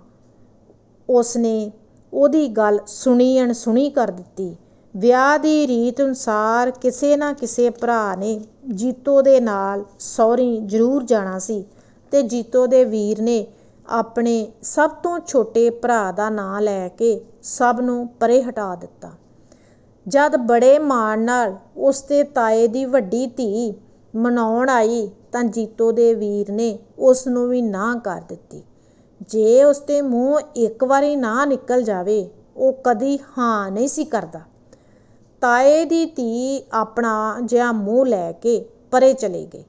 ਉਸ ਨੇ ਉਹਦੀ ਗੱਲ ਸੁਣੀ ਅਣਸੁਣੀ ਕਰ ਦਿੱਤੀ। ਵਿਆਹ ਦੀ ਰੀਤ ਅਨੁਸਾਰ ਕਿਸੇ ਨਾ ਕਿਸੇ ਭਰਾ ਨੇ ਜੀਤੋ ਦੇ ਨਾਲ ਸਹੁਰੀ ਜ਼ਰੂਰ ਜਾਣਾ ਸੀ ਤੇ ਜੀਤੋ ਦੇ ਵੀਰ ਨੇ ਆਪਣੇ ਸਭ ਤੋਂ ਛੋਟੇ ਭਰਾ ਦਾ ਨਾਂ ਲੈ ਕੇ ਸਭ ਨੂੰ ਪਰੇ ਹਟਾ ਦਿੱਤਾ। ਜਦ ਬੜੇ ਮਾਣ ਨਾਲ ਉਸ ਦੇ ਤਾਏ ਦੀ ਵੱਡੀ ਧੀ ਮਨਾਉਣ ਆਈ ਤਾਂ ਜੀਤੋ ਦੇ ਵੀਰ ਨੇ ਉਸ ਨੂੰ ਵੀ ਨਾਂਹ ਕਰ ਦਿੱਤੀ। ਜੇ ਉਸ ਦੇ ਮੂੰਹ ਇੱਕ ਵਾਰੀ ਨਾ ਨਿਕਲ ਜਾਵੇ ਉਹ ਕਦੀ ਹਾਂ ਨਹੀਂ ਸੀ ਕਰਦਾ। ਤਾਏ ਦੀ ਧੀ ਆਪਣਾ ਜਿਹਾ ਮੂੰਹ ਲੈ ਕੇ ਪਰੇ ਚਲੇ ਗਏ।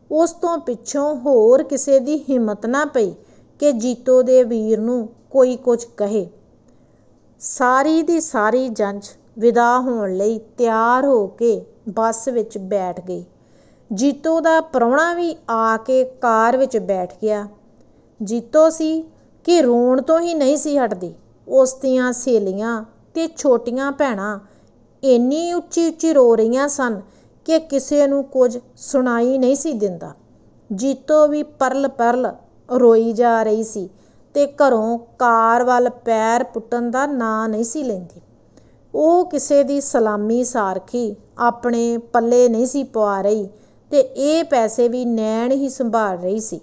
ਉਸ ਤੋਂ ਪਿੱਛੋਂ ਹੋਰ ਕਿਸੇ ਦੀ ਹਿੰਮਤ ਨਾ ਪਈ ਕਿ ਜੀਤੋ ਦੇ ਵੀਰ ਨੂੰ ਕੋਈ ਕੁਝ ਕਹੇ। ਸਾਰੀ ਦੀ ਸਾਰੀ ਜੰਝ ਵਿਦਾ ਹੋਣ ਲਈ ਤਿਆਰ ਹੋ ਕੇ ਬੱਸ ਵਿੱਚ ਬੈਠ ਗਈ। ਜੀਤੋ ਦਾ ਪ੍ਰਾਹੁਣਾ ਵੀ ਆ ਕੇ ਕਾਰ ਵਿੱਚ ਬੈਠ ਗਿਆ। ਜੀਤੋ ਸੀ ਕਿ ਰੋਣ ਤੋਂ ਹੀ ਨਹੀਂ ਸੀ ਹਟਦੀ। ਉਸ ਦੀਆਂ ਸਹੇਲੀਆਂ ਤੇ ਛੋਟੀਆਂ ਭੈਣਾਂ ਇੰਨੀ ਉੱਚੀ ਉੱਚੀ ਰੋ ਰਹੀਆਂ ਸਨ ਕਿ ਕਿਸੇ ਨੂੰ ਕੁਝ ਸੁਣਾਈ ਨਹੀਂ ਸੀ ਦਿੰਦਾ। ਜੀਤੋ ਵੀ ਪਰਲ ਪਰਲ ਰੋਈ ਜਾ ਰਹੀ ਸੀ ਤੇ ਘਰੋਂ ਕਾਰ ਵੱਲ ਪੈਰ ਪੁੱਟਣ ਦਾ ਨਾਂ ਨਹੀਂ ਸੀ ਲੈਂਦੀ। ਉਹ ਕਿਸੇ ਦੀ ਸਲਾਮੀ ਸਾਰਖੀ ਆਪਣੇ ਪੱਲੇ ਨਹੀਂ ਸੀ ਪਵਾ ਰਹੀ ਤੇ ਇਹ ਪੈਸੇ ਵੀ ਨੈਣ ਹੀ ਸੰਭਾਲ ਰਹੀ ਸੀ।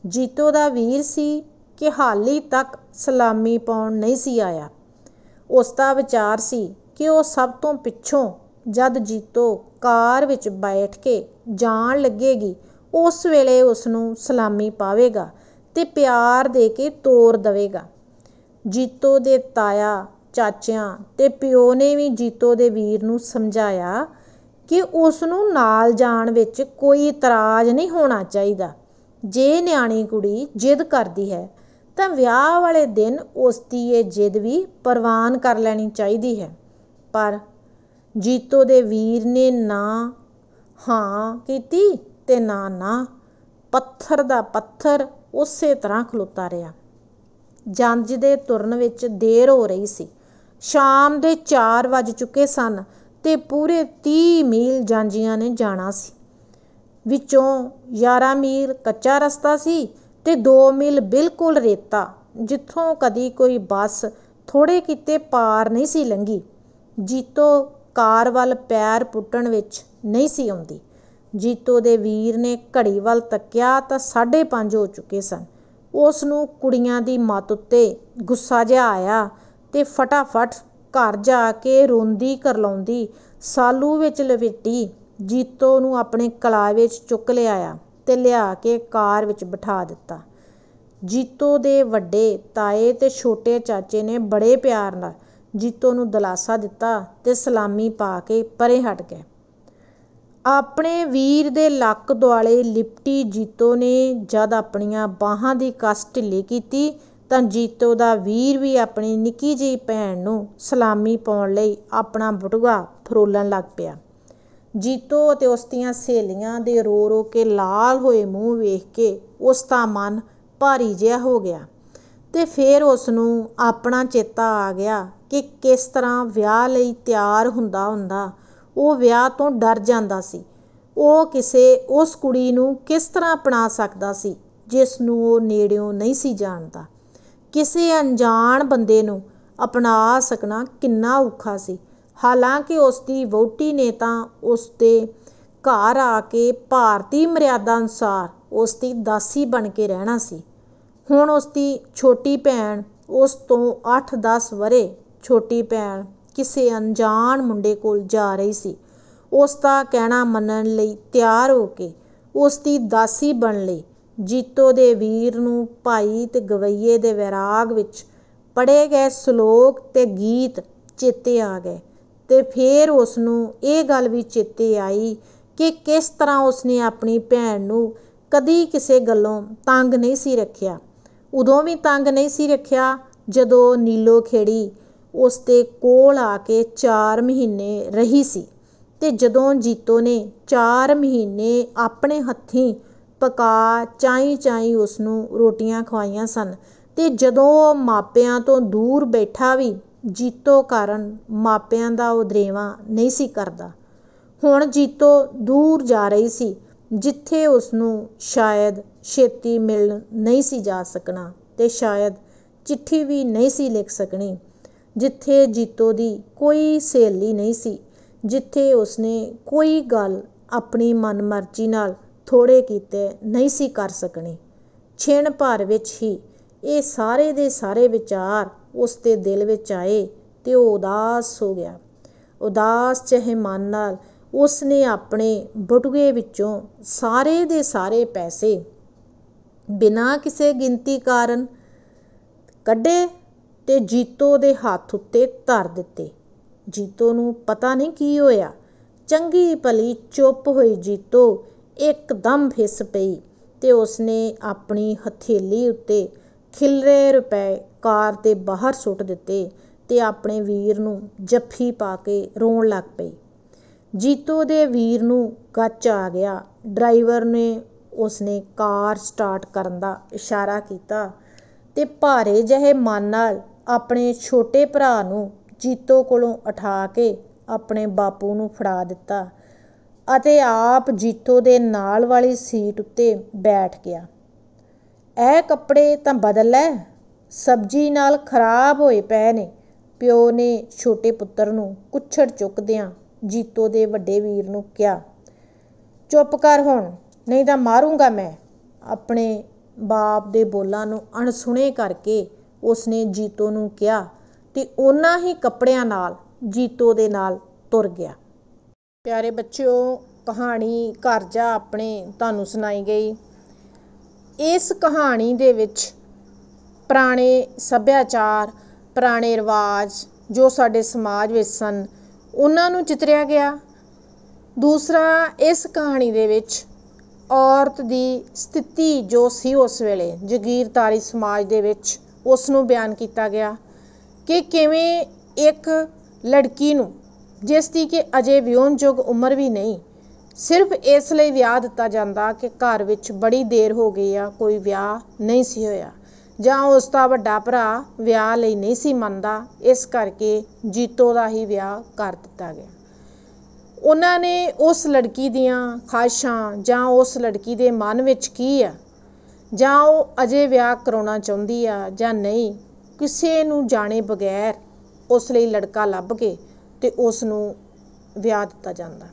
ਜੀਤੋ ਦਾ ਵੀਰ ਸੀ ਕਿ ਹਾਲੀ ਤੱਕ ਸਲਾਮੀ ਪਾਉਣ ਨਹੀਂ ਸੀ ਆਇਆ। ਉਸ ਦਾ ਵਿਚਾਰ ਸੀ ਕਿ ਉਹ ਸਭ ਤੋਂ ਪਿੱਛੋਂ ਜਦ ਜੀਤੋ ਕਾਰ ਵਿੱਚ ਬੈਠ ਕੇ ਜਾਣ ਲੱਗੇਗੀ ਉਸ ਵੇਲੇ ਉਸ ਨੂੰ ਸਲਾਮੀ ਪਾਵੇਗਾ ਤੇ ਪਿਆਰ ਦੇ ਕੇ ਤੋਰ ਦੇਵੇਗਾ। ਜੀਤੋ ਦੇ ਤਾਇਆ ਚਾਚਿਆਂ ਤੇ ਪਿਓ ਨੇ ਵੀ ਜੀਤੋ ਦੇ ਵੀਰ ਨੂੰ ਸਮਝਾਇਆ ਕਿ ਉਸ ਨੂੰ ਨਾਲ ਜਾਣ ਵਿੱਚ ਕੋਈ ਇਤਰਾਜ਼ ਨਹੀਂ ਹੋਣਾ ਚਾਹੀਦਾ। ਜੇ ਨਿਆਣੀ ਕੁੜੀ ਜਿੱਦ ਕਰਦੀ ਹੈ ਤਾਂ ਵਿਆਹ ਵਾਲੇ ਦਿਨ ਉਸ ਦੀ ਇਹ ਜਿੱਦ ਵੀ ਪ੍ਰਵਾਨ ਕਰ ਲੈਣੀ ਚਾਹੀਦੀ ਹੈ। ਪਰ ਜੀਤੋ ਦੇ ਵੀਰ ਨੇ ਨਾ ਹਾਂ ਕੀਤੀ ਤੇ ਨਾ ਪੱਥਰ ਦਾ ਪੱਥਰ ਉਸੇ ਤਰ੍ਹਾਂ ਖਲੋਤਾ ਰਿਹਾ। ਜੰਝ ਦੇ ਤੁਰਨ ਵਿੱਚ ਦੇਰ ਹੋ ਰਹੀ ਸੀ। ਸ਼ਾਮ ਦੇ 4 ਵੱਜ ਚੁੱਕੇ ਸਨ ਤੇ ਪੂਰੇ 30 ਮੀਲ ਜਾਂਝੀਆਂ ਨੇ ਜਾਣਾ ਸੀ। ਵਿੱਚੋਂ 11 ਮੀਲ ਕੱਚਾ ਰਸਤਾ ਸੀ ਤੇ 2 ਮੀਲ ਬਿਲਕੁਲ ਰੇਤਾ, ਜਿੱਥੋਂ ਕਦੀ ਕੋਈ ਬੱਸ ਥੋੜ੍ਹੇ ਕਿਤੇ ਪਾਰ ਨਹੀਂ ਸੀ ਲੰਘੀ। ਜੀਤੋ ਕਾਰ ਵੱਲ ਪੈਰ ਪੁੱਟਣ ਵਿੱਚ ਨਹੀਂ ਸੀ ਆਉਂਦੀ। ਜੀਤੋ ਦੇ ਵੀਰ ਨੇ ਘੜੀ ਵੱਲ ਤੱਕਿਆ ਤਾਂ 5:30 ਹੋ ਚੁੱਕੇ ਸਨ। ਉਸ ਨੂੰ ਕੁੜੀਆਂ ਦੀ ਮੱਤ ਉੱਤੇ ਗੁੱਸਾ ਜਿਹਾ ਆਇਆ ਤੇ ਫਟਾਫਟ ਘਰ ਜਾ ਕੇ ਰੋਂਦੀ ਕਰਲਾਉਂਦੀ ਸਾਲੂ ਵਿੱਚ ਲਪੇਟੀ ਜੀਤੋ ਨੂੰ ਆਪਣੇ ਕਲਾਵੇ ਵਿੱਚ ਚੁੱਕ ਲਿਆਇਆ ਤੇ ਲਿਆ ਕੇ ਕਾਰ ਵਿੱਚ ਬਿਠਾ ਦਿੱਤਾ। ਜੀਤੋ ਦੇ ਵੱਡੇ ਤਾਏ ਤੇ ਛੋਟੇ ਚਾਚੇ ਨੇ ਬੜੇ ਪਿਆਰ ਨਾਲ ਜੀਤੋ ਨੂੰ ਦਿਲਾਸਾ ਦਿੱਤਾ ਤੇ ਸਲਾਮੀ ਪਾ ਕੇ ਪਰੇ ਹਟ ਗਏ। ਆਪਣੇ ਵੀਰ ਦੇ ਲੱਕ ਦੁਆਲੇ ਲਿਪਟੀ ਜੀਤੋ ਨੇ ਜਦ ਆਪਣੀਆਂ ਬਾਹਾਂ ਦੀ ਕੱਸ ਢਿੱਲੀ ਕੀਤੀ ਤਾਂ ਜੀਤੋ ਦਾ ਵੀਰ ਵੀ ਆਪਣੀ ਨਿੱਕੀ ਜਿਹੀ ਭੈਣ ਨੂੰ ਸਲਾਮੀ ਪਾਉਣ ਲਈ ਆਪਣਾ ਬਟੂਆ ਫਰੋਲਣ ਲੱਗ ਪਿਆ। ਜੀਤੋ ਅਤੇ ਉਸ ਦੀਆਂ ਸਹੇਲੀਆਂ ਦੇ ਰੋ ਰੋ ਕੇ ਲਾਲ ਹੋਏ ਮੂੰਹ ਵੇਖ ਕੇ ਉਸ ਦਾ ਮਨ ਭਾਰੀ ਜਿਹਾ ਹੋ ਗਿਆ ਤੇ ਫਿਰ ਉਸ ਨੂੰ ਆਪਣਾ ਚੇਤਾ ਆ ਗਿਆ ਕਿ ਕਿਸ ਤਰ੍ਹਾਂ ਵਿਆਹ ਲਈ ਤਿਆਰ ਹੁੰਦਾ ਉਹ ਵਿਆਹ ਤੋਂ ਡਰ ਜਾਂਦਾ ਸੀ। ਉਹ ਉਸ ਕੁੜੀ ਨੂੰ ਕਿਸ ਤਰ੍ਹਾਂ ਅਪਣਾ ਸਕਦਾ ਸੀ ਜਿਸ ਨੂੰ ਉਹ ਨੇੜਿਓਂ ਨਹੀਂ ਸੀ ਜਾਣਦਾ। ਕਿਸੇ ਅਣਜਾਣ ਬੰਦੇ ਨੂੰ ਅਪਣਾ ਸਕਣਾ ਕਿੰਨਾ ਔਖਾ ਸੀ। ਹਾਲਾਂਕਿ ਉਸ ਦੀ ਵਹੁਟੀ ਨੇ ਤਾਂ ਉਸ ਦੇ ਘਰ ਆ ਕੇ ਭਾਰਤੀ ਮਰਿਆਦਾ ਅਨੁਸਾਰ ਉਸ ਦੀ ਦਾਸੀ ਬਣ ਕੇ ਰਹਿਣਾ ਸੀ। ਹੁਣ ਉਸ ਦੀ ਛੋਟੀ ਭੈਣ ਉਸ ਤੋਂ 8-10 ਵਰ੍ਹੇ ਛੋਟੀ ਭੈਣ ਕਿਸੇ ਅਣਜਾਣ ਮੁੰਡੇ ਕੋਲ ਜਾ ਰਹੀ ਸੀ। ਉਸ ਦਾ ਕਹਿਣਾ ਮੰਨਣ ਲਈ ਤਿਆਰ ਹੋ ਕੇ ਉਸ ਦੀ ਦਾਸੀ ਬਣਨ ਲਈ ਜੀਤੋ ਦੇ ਵੀਰ ਨੂੰ ਭਾਈ ਤੇ ਗਵਈਏ ਦੇ ਵੈਰਾਗ ਵਿੱਚ ਪੜ੍ਹੇ ਗਏ ਸ਼ਲੋਕ ਤੇ ਗੀਤ ਚੇਤੇ ਆ ਗਏ ਤੇ ਫਿਰ ਉਸ ਨੂੰ ਇਹ ਗੱਲ ਵੀ ਚੇਤੇ ਆਈ ਕਿ ਕਿਸ ਤਰ੍ਹਾਂ ਉਸਨੇ ਆਪਣੀ ਭੈਣ ਨੂੰ ਕਦੀ ਕਿਸੇ ਗੱਲੋਂ ਤੰਗ ਨਹੀਂ ਸੀ ਰੱਖਿਆ। ਉਦੋਂ ਵੀ ਤੰਗ ਨਹੀਂ ਸੀ ਰੱਖਿਆ ਜਦੋਂ ਨੀਲੋ ਖੇੜੀ ਉਸ ਦੇ ਕੋਲ ਆ ਕੇ 4 ਮਹੀਨੇ ਰਹੀ ਸੀ ਤੇ ਜਦੋਂ ਜੀਤੋ ਨੇ 4 ਮਹੀਨੇ ਆਪਣੇ ਹੱਥੀਂ ਪਕਾ ਚਾਈਂ ਉਸ ਨੂੰ ਰੋਟੀਆਂ ਖਵਾਈਆਂ ਸਨ ਤੇ ਜਦੋਂ ਉਹ ਮਾਪਿਆਂ ਤੋਂ ਦੂਰ ਬੈਠਾ ਵੀ ਜੀਤੋ ਕਾਰਨ ਮਾਪਿਆਂ ਦਾ ਉਹ ਦਰੇਵਾਂ ਨਹੀਂ ਸੀ ਕਰਦਾ। ਹੁਣ ਜੀਤੋ ਦੂਰ ਜਾ ਰਹੀ ਸੀ ਜਿੱਥੇ ਉਸ ਨੂੰ ਸ਼ਾਇਦ ਛੇਤੀ ਮਿਲ ਨਹੀਂ ਸੀ ਜਾ ਸਕਣਾ ਤੇ ਸ਼ਾਇਦ ਚਿੱਠੀ ਵੀ ਨਹੀਂ ਸੀ ਲਿਖ ਸਕਣੀ, ਜਿੱਥੇ ਜੀਤੋ ਦੀ ਕੋਈ ਸਹੇਲੀ ਨਹੀਂ ਸੀ, ਜਿੱਥੇ ਉਸਨੇ ਕੋਈ ਗੱਲ ਆਪਣੀ ਮਨਮਰਜ਼ੀ ਨਾਲ ਥੋੜ੍ਹੇ ਕੀਤੇ ਨਹੀਂ ਸੀ ਕਰ ਸਕਣੀ। ਛਿਣ ਭਰ ਵਿੱਚ ਹੀ ਇਹ ਸਾਰੇ ਦੇ ਸਾਰੇ ਵਿਚਾਰ ਉਸ ਦੇ ਦਿਲ ਵਿੱਚ ਆਏ ਤੇ ਉਹ ਉਦਾਸ ਹੋ ਗਿਆ। ਉਦਾਸ ਜਿਹੇ ਮਨ ਨਾਲ ਉਸਨੇ ਆਪਣੇ ਬਟੂਏ ਵਿੱਚੋਂ ਸਾਰੇ ਦੇ ਸਾਰੇ ਪੈਸੇ ਬਿਨਾਂ ਕਿਸੇ ਗਿਣਤੀ ਕਾਰਨ ਕੱਢੇ ਤੇ ਜੀਤੋ ਦੇ ਹੱਥ ਉੱਤੇ ਧਰ ਦਿੱਤੇ। ਜੀਤੋ ਨੂੰ ਪਤਾ ਨਹੀਂ ਕੀ ਹੋਇਆ। ਚੰਗੀ ਭਲੀ ਚੁੱਪ ਹੋਈ ਜੀਤੋ ਇੱਕਦਮ ਫਿੱਸ ਪਈ ਤੇ ਉਸਨੇ ਆਪਣੀ ਹਥੇਲੀ ਉੱਤੇ ਖਿਲਰੇ ਰੁਪਏ ਕਾਰ ਦੇ ਬਾਹਰ ਸੁੱਟ ਦਿੱਤੇ ਤੇ ਆਪਣੇ ਵੀਰ ਨੂੰ ਜੱਫੀ ਪਾ ਕੇ ਰੋਣ ਲੱਗ ਪਈ। ਜੀਤੋ ਦੇ ਵੀਰ ਨੂੰ ਗੱਚ ਆ ਗਿਆ। ਡਰਾਈਵਰ ਨੇ ਉਸਨੇ ਕਾਰ ਸਟਾਰਟ ਕਰਨ ਦਾ ਇਸ਼ਾਰਾ ਕੀਤਾ ਤੇ ਭਾਰੇ ਜਿਹੇ ਮਨ ਨਾਲ ਆਪਣੇ ਛੋਟੇ ਭਰਾ ਨੂੰ ਜੀਤੋ ਕੋਲੋਂ ਉਠਾ ਕੇ ਆਪਣੇ ਬਾਪੂ ਨੂੰ ਫੜਾ ਦਿੱਤਾ ਅਤੇ ਆਪ ਜੀਤੋ ਦੇ ਨਾਲ ਵਾਲੀ ਸੀਟ ਉੱਤੇ ਬੈਠ ਗਿਆ। ਇਹ ਕੱਪੜੇ ਤਾਂ ਬਦਲ ਲੈ, ਸਬਜ਼ੀ ਨਾਲ ਖਰਾਬ ਹੋਏ ਪਏ ਨੇ, ਪਿਓ ਨੇ ਛੋਟੇ ਪੁੱਤਰ ਨੂੰ ਕੁੱਛੜ ਚੁੱਕਦਿਆਂ ਜੀਤੋ ਦੇ ਵੱਡੇ ਵੀਰ ਨੂੰ ਕਿਹਾ। ਚੁੱਪ ਕਰ ਹੁਣ, ਨਹੀਂ ਤਾਂ ਮਾਰੂੰਗਾ ਮੈਂ। ਆਪਣੇ ਬਾਪ ਦੇ ਬੋਲਾਂ ਨੂੰ ਅਣਸੁਣੇ ਕਰਕੇ ਉਸਨੇ ਜੀਤੋ ਨੂੰ ਕਿਹਾ ਤੇ ਉਹਨਾਂ ਹੀ ਕੱਪੜਿਆਂ ਨਾਲ ਜੀਤੋ ਦੇ ਨਾਲ ਤੁਰ ਗਿਆ। ਪਿਆਰੇ ਬੱਚਿਓ, ਕਹਾਣੀ ਘਰ ਜਾ ਆਪਣੇ ਤੁਹਾਨੂੰ ਸੁਣਾਈ ਗਈ। ਇਸ ਕਹਾਣੀ ਦੇ ਵਿੱਚ ਪੁਰਾਣੇ ਸੱਭਿਆਚਾਰ, ਪੁਰਾਣੇ ਰਿਵਾਜ ਜੋ ਸਾਡੇ ਸਮਾਜ ਵਿੱਚ ਸਨ, ਉਹਨਾਂ ਨੂੰ ਚਿਤਰਿਆ ਗਿਆ। ਦੂਸਰਾ, ਇਸ ਕਹਾਣੀ ਦੇ ਵਿੱਚ ਔਰਤ ਦੀ ਸਥਿਤੀ ਜੋ ਸੀ ਉਸ ਵੇਲੇ ਜਾਗੀਰਦਾਰੀ ਸਮਾਜ ਦੇ ਵਿੱਚ, ਉਸ ਨੂੰ ਬਿਆਨ ਕੀਤਾ ਗਿਆ ਕਿ ਕਿਵੇਂ ਇੱਕ ਲੜਕੀ ਨੂੰ, ਜਿਸ ਦੀ ਕਿ ਅਜੇ ਵਿਆਹੁਣਯੋਗ ਉਮਰ ਵੀ ਨਹੀਂ, ਸਿਰਫ ਇਸ ਲਈ ਵਿਆਹ ਦਿੱਤਾ ਜਾਂਦਾ ਕਿ ਘਰ ਵਿੱਚ ਬੜੀ ਦੇਰ ਹੋ ਗਈ ਆ, ਕੋਈ ਵਿਆਹ ਨਹੀਂ ਸੀ ਹੋਇਆ, ਜਾਂ ਉਸ ਦਾ ਵੱਡਾ ਭਰਾ ਵਿਆਹ ਲਈ ਨਹੀਂ ਸੀ ਮੰਨਦਾ, ਇਸ ਕਰਕੇ ਜੀਤੋ ਦਾ ਹੀ ਵਿਆਹ ਕਰ ਦਿੱਤਾ ਗਿਆ। ਉਹਨਾਂ ਨੇ ਉਸ ਲੜਕੀ ਦੀਆਂ ਖਾਹਿਸ਼ਾਂ ਜਾਂ ਉਸ ਲੜਕੀ ਦੇ ਮਨ ਵਿੱਚ ਕੀ ਆ, ਜਾਂ ਉਹ ਅਜੇ ਵਿਆਹ ਕਰਾਉਣਾ ਚਾਹੁੰਦੀ ਆ ਜਾਂ ਨਹੀਂ, ਕਿਸੇ ਨੂੰ ਜਾਣੇ ਬਗੈਰ ਉਸ ਲਈ ਲੜਕਾ ਲੱਭ ਕੇ ਤੇ ਉਸ ਨੂੰ ਵਿਆਹ ਦਿੱਤਾ ਜਾਂਦਾ।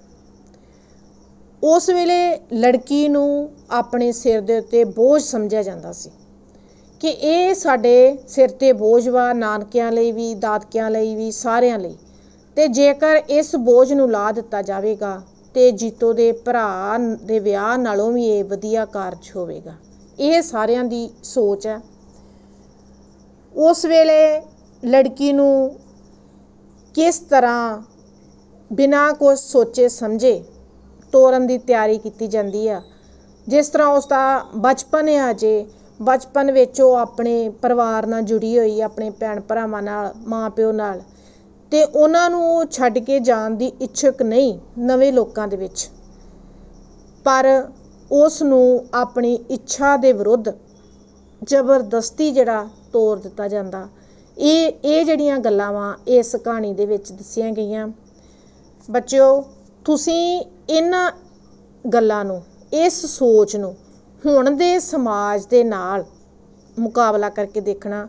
ਉਸ ਵੇਲੇ ਲੜਕੀ ਨੂੰ ਆਪਣੇ ਸਿਰ ਦੇ ਉੱਤੇ ਬੋਝ ਸਮਝਿਆ ਜਾਂਦਾ ਸੀ ਕਿ ਇਹ ਸਾਡੇ ਸਿਰ 'ਤੇ ਬੋਝ ਵਾ, ਨਾਨਕਿਆਂ ਲਈ ਵੀ, ਦਾਦਕਿਆਂ ਲਈ ਵੀ, ਸਾਰਿਆਂ ਲਈ। ਤੇ ਜੇਕਰ ਇਸ ਬੋਝ ਨੂੰ ਲਾ ਦਿੱਤਾ ਜਾਵੇਗਾ ਤੇ ਜੀਤੋ ਦੇ ਭਰਾ ਦੇ ਵਿਆਹ ਨਾਲੋਂ ਵੀ ਇਹ ਵਧੀਆ ਕਾਰਜ ਹੋਵੇਗਾ। ਇਹ ਸਾਰਿਆਂ ਦੀ ਸੋਚ ਹੈ। ਉਸ ਵੇਲੇ ਲੜਕੀ ਨੂੰ ਕਿਸ ਤਰ੍ਹਾਂ ਬਿਨਾਂ ਕੁਝ ਸੋਚੇ ਸਮਝੇ ਤੋਰਨ ਦੀ ਤਿਆਰੀ ਕੀਤੀ ਜਾਂਦੀ ਆ। ਜਿਸ ਤਰ੍ਹਾਂ ਉਸ ਦਾ ਬਚਪਨ ਆ, ਜੇ ਬਚਪਨ ਵਿੱਚ ਉਹ ਆਪਣੇ ਪਰਿਵਾਰ ਨਾਲ ਜੁੜੀ ਹੋਈ, ਆਪਣੇ ਭੈਣ ਭਰਾਵਾਂ ਨਾਲ, ਮਾਂ ਪਿਓ ਨਾਲ, ਤੇ ਉਹਨਾਂ ਨੂੰ ਉਹ ਛੱਡ ਕੇ ਜਾਣ ਦੀ ਇੱਛੁਕ ਨਹੀਂ ਨਵੇਂ ਲੋਕਾਂ ਦੇ ਵਿੱਚ, ਪਰ ਉਸ ਨੂੰ ਆਪਣੀ ਇੱਛਾ ਦੇ ਵਿਰੁੱਧ ਜ਼ਬਰਦਸਤੀ ਜਿਹੜਾ ਤੋਰ ਦਿੱਤਾ ਜਾਂਦਾ। ਇਹ ਜਿਹੜੀਆਂ ਗੱਲਾਂ ਵਾ ਇਸ ਕਹਾਣੀ ਦੇ ਵਿੱਚ ਦੱਸੀਆਂ ਗਈਆਂ। ਬੱਚਿਓ, ਤੁਸੀਂ ਇਹਨਾਂ ਗੱਲਾਂ ਨੂੰ, ਇਸ ਸੋਚ ਨੂੰ ਹੁਣ ਦੇ ਸਮਾਜ ਦੇ ਨਾਲ ਮੁਕਾਬਲਾ ਕਰਕੇ ਦੇਖਣਾ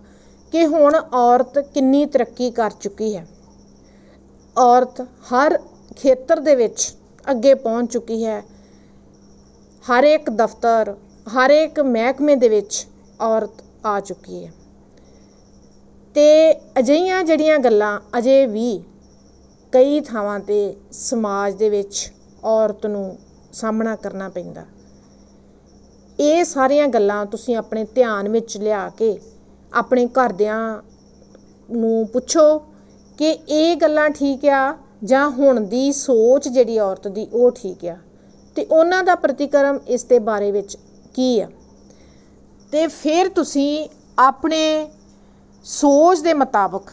ਕਿ ਹੁਣ ਔਰਤ ਕਿੰਨੀ ਤਰੱਕੀ ਕਰ ਚੁੱਕੀ ਹੈ। ਔਰਤ ਹਰ ਖੇਤਰ ਦੇ ਵਿੱਚ ਅੱਗੇ ਪਹੁੰਚ ਚੁੱਕੀ ਹੈ। ਹਰ ਇੱਕ ਦਫ਼ਤਰ, ਹਰ ਇੱਕ ਮਹਿਕਮੇ ਦੇ ਵਿੱਚ ਔਰਤ ਆ ਚੁੱਕੀ ਹੈ। ਤੇ ਅਜਿਹੀਆਂ ਜਿਹੜੀਆਂ ਗੱਲਾਂ ਅਜੇ ਵੀ ਕਈ ਥਾਵਾਂ 'ਤੇ ਸਮਾਜ ਦੇ ਵਿੱਚ ਔਰਤ ਨੂੰ ਸਾਹਮਣਾ ਕਰਨਾ ਪੈਂਦਾ। ਇਹ ਸਾਰੀਆਂ ਗੱਲਾਂ ਤੁਸੀਂ ਆਪਣੇ ਧਿਆਨ ਵਿੱਚ ਲਿਆ ਕੇ ਆਪਣੇ ਘਰਦਿਆਂ ਨੂੰ ਪੁੱਛੋ ਕਿ ਇਹ ਗੱਲਾਂ ਠੀਕ ਆ ਜਾਂ ਹੁਣ ਦੀ ਸੋਚ ਜਿਹੜੀ ਔਰਤ ਦੀ ਉਹ ਠੀਕ ਆ, ਤੇ ਉਹਨਾਂ ਦਾ ਪ੍ਰਤੀਕਰਮ ਇਸ ਦੇ ਬਾਰੇ ਵਿੱਚ ਕੀ ਆ। ਤੇ ਫਿਰ ਤੁਸੀਂ ਆਪਣੇ ਸੋਚ ਦੇ ਮੁਤਾਬਕ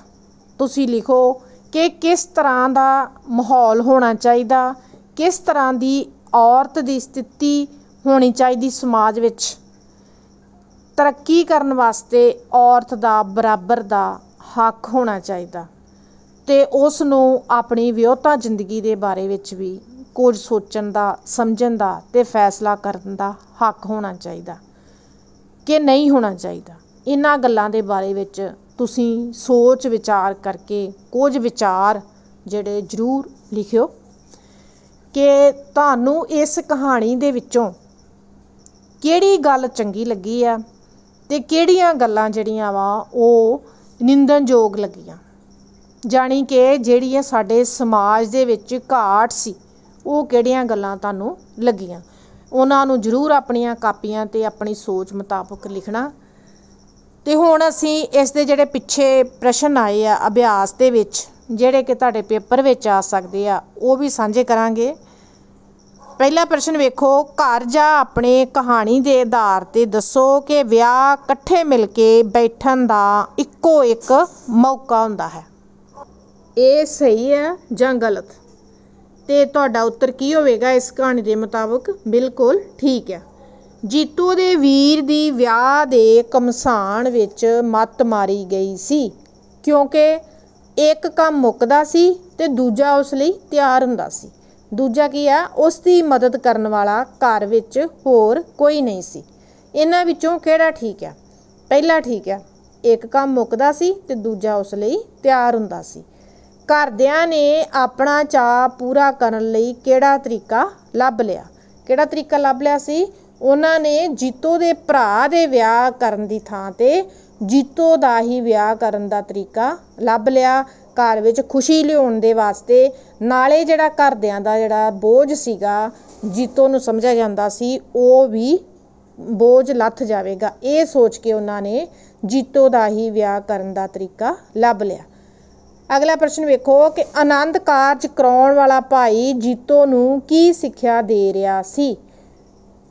ਤੁਸੀਂ ਲਿਖੋ ਕਿ ਕਿਸ ਤਰ੍ਹਾਂ ਦਾ ਮਾਹੌਲ ਹੋਣਾ ਚਾਹੀਦਾ, ਕਿਸ ਤਰ੍ਹਾਂ ਦੀ ਔਰਤ ਦੀ ਸਥਿਤੀ ਹੋਣੀ ਚਾਹੀਦੀ ਸਮਾਜ ਵਿੱਚ। ਤਰੱਕੀ ਕਰਨ ਵਾਸਤੇ ਔਰਤ ਦਾ ਬਰਾਬਰ ਦਾ ਹੱਕ ਹੋਣਾ ਚਾਹੀਦਾ ਤੇ ਉਸ ਨੂੰ ਆਪਣੀ ਵਿਆਹੁਤਾ ਜ਼ਿੰਦਗੀ ਦੇ ਬਾਰੇ ਵਿੱਚ ਵੀ ਕੁਝ ਸੋਚਣ ਦਾ, ਸਮਝਣ ਦਾ ਤੇ ਫੈਸਲਾ ਕਰਨ ਦਾ ਹੱਕ ਹੋਣਾ ਚਾਹੀਦਾ ਕਿ ਨਹੀਂ ਹੋਣਾ ਚਾਹੀਦਾ। ਇਹਨਾਂ ਗੱਲਾਂ ਦੇ ਬਾਰੇ ਵਿੱਚ ਤੁਸੀਂ ਸੋਚ ਵਿਚਾਰ ਕਰਕੇ ਕੁਝ ਵਿਚਾਰ ਜਿਹੜੇ ਜ਼ਰੂਰ ਲਿਖਿਓ ਕਿ ਤੁਹਾਨੂੰ ਇਸ ਕਹਾਣੀ ਦੇ ਵਿੱਚੋਂ ਕਿਹੜੀ ਗੱਲ ਚੰਗੀ ਲੱਗੀ ਆ ਤੇ ਕਿਹੜੀਆਂ ਗੱਲਾਂ ਜਿਹੜੀਆਂ ਵਾ ਉਹ ਨਿੰਦਣਯੋਗ ਲੱਗੀਆਂ। ਜਾਣੀ ਕਿ ਜਿਹੜੀਆਂ ਸਾਡੇ ਸਮਾਜ ਦੇ ਵਿੱਚ ਘਾਟ ਸੀ ਉਹ ਕਿਹੜੀਆਂ ਗੱਲਾਂ ਤੁਹਾਨੂੰ ਲੱਗੀਆਂ। ਉਹਨਾਂ ਨੂੰ ਜ਼ਰੂਰ ਆਪਣੀਆਂ ਕਾਪੀਆਂ 'ਤੇ ਆਪਣੀ ਸੋਚ ਮੁਤਾਬਕ ਲਿਖਣਾ। ਅਤੇ ਹੁਣ ਅਸੀਂ ਇਸ ਦੇ ਜਿਹੜੇ ਪਿੱਛੇ ਪ੍ਰਸ਼ਨ ਆਏ ਆ ਅਭਿਆਸ ਦੇ ਵਿੱਚ, ਜਿਹੜੇ ਕਿ ਤੁਹਾਡੇ ਪੇਪਰ ਵਿੱਚ ਆ ਸਕਦੇ ਆ, ਉਹ ਵੀ ਸਾਂਝੇ ਕਰਾਂਗੇ। ਪਹਿਲਾ ਪ੍ਰਸ਼ਨ ਵੇਖੋ, ਘਰ ਜਾਂ ਆਪਣੇ ਕਹਾਣੀ ਦੇ ਆਧਾਰ 'ਤੇ ਦੱਸੋ ਕਿ ਵਿਆਹ ਇਕੱਠੇ ਮਿਲ ਕੇ ਬੈਠਣ ਦਾ ਇੱਕੋ ਇੱਕ ਮੌਕਾ ਹੁੰਦਾ ਹੈ। ਇਹ ਸਹੀ ਹੈ ਜਾਂ ਗਲਤ? ਅਤੇ ਤੁਹਾਡਾ ਉੱਤਰ ਕੀ ਹੋਵੇਗਾ ਇਸ ਕਹਾਣੀ ਦੇ ਮੁਤਾਬਕ? ਬਿਲਕੁਲ ਠੀਕ ਹੈ। ਜੀਤੋ ਦੇ ਵੀਰ ਦੀ ਵਿਆਹ ਦੇ ਘਮਸਾਨ ਵਿੱਚ ਮੱਤ ਮਾਰੀ ਗਈ ਸੀ, ਕਿਉਂਕਿ ਇੱਕ ਕੰਮ ਮੁੱਕਦਾ ਸੀ ਅਤੇ ਦੂਜਾ ਉਸ ਲਈ ਤਿਆਰ ਹੁੰਦਾ ਸੀ। ਦੂਜਾ ਕੀ ਆ? ਉਸ ਦੀ ਮਦਦ ਕਰਨ ਵਾਲਾ ਘਰ ਵਿੱਚ ਹੋਰ ਕੋਈ ਨਹੀਂ ਸੀ। ਇਹਨਾਂ ਵਿੱਚੋਂ ਕਿਹੜਾ ਠੀਕ ਹੈ? ਪਹਿਲਾ ਠੀਕ ਹੈ, ਇੱਕ ਕੰਮ ਮੁੱਕਦਾ ਸੀ ਅਤੇ ਦੂਜਾ ਉਸ ਲਈ ਤਿਆਰ ਹੁੰਦਾ ਸੀ। ਘਰਦਿਆਂ ਨੇ ਆਪਣਾ ਚਾਅ ਪੂਰਾ ਕਰਨ ਲਈ ਕਿਹੜਾ ਤਰੀਕਾ ਲੱਭ ਲਿਆ? ਕਿਹੜਾ ਤਰੀਕਾ ਲੱਭ ਲਿਆ ਸੀ? ਉਹਨਾਂ ਨੇ ਜੀਤੋ ਦੇ ਭਰਾ ਦੇ ਵਿਆਹ ਕਰਨ ਦੀ ਥਾਂ 'ਤੇ ਜੀਤੋ ਦਾ ਹੀ ਵਿਆਹ ਕਰਨ ਦਾ ਤਰੀਕਾ ਲੱਭ ਲਿਆ, ਘਰ ਵਿੱਚ ਖੁਸ਼ੀ ਲਿਆਉਣ ਦੇ ਵਾਸਤੇ। ਨਾਲੇ ਜਿਹੜਾ ਘਰਦਿਆਂ ਦਾ ਜਿਹੜਾ ਬੋਝ ਸੀਗਾ, ਜੀਤੋ ਨੂੰ ਸਮਝਿਆ ਜਾਂਦਾ ਸੀ, ਉਹ ਵੀ ਬੋਝ ਲੱਥ ਜਾਵੇਗਾ। ਇਹ ਸੋਚ ਕੇ ਉਹਨਾਂ ਨੇ ਜੀਤੋ ਦਾ ਹੀ ਵਿਆਹ ਕਰਨ ਦਾ ਤਰੀਕਾ ਲੱਭ ਲਿਆ। ਅਗਲਾ ਪ੍ਰਸ਼ਨ ਵੇਖੋ ਕਿ ਆਨੰਦ ਕਾਰਜ ਕਰਾਉਣ ਵਾਲਾ ਭਾਈ ਜੀਤੋ ਨੂੰ ਕੀ ਸਿੱਖਿਆ ਦੇ ਰਿਹਾ ਸੀ?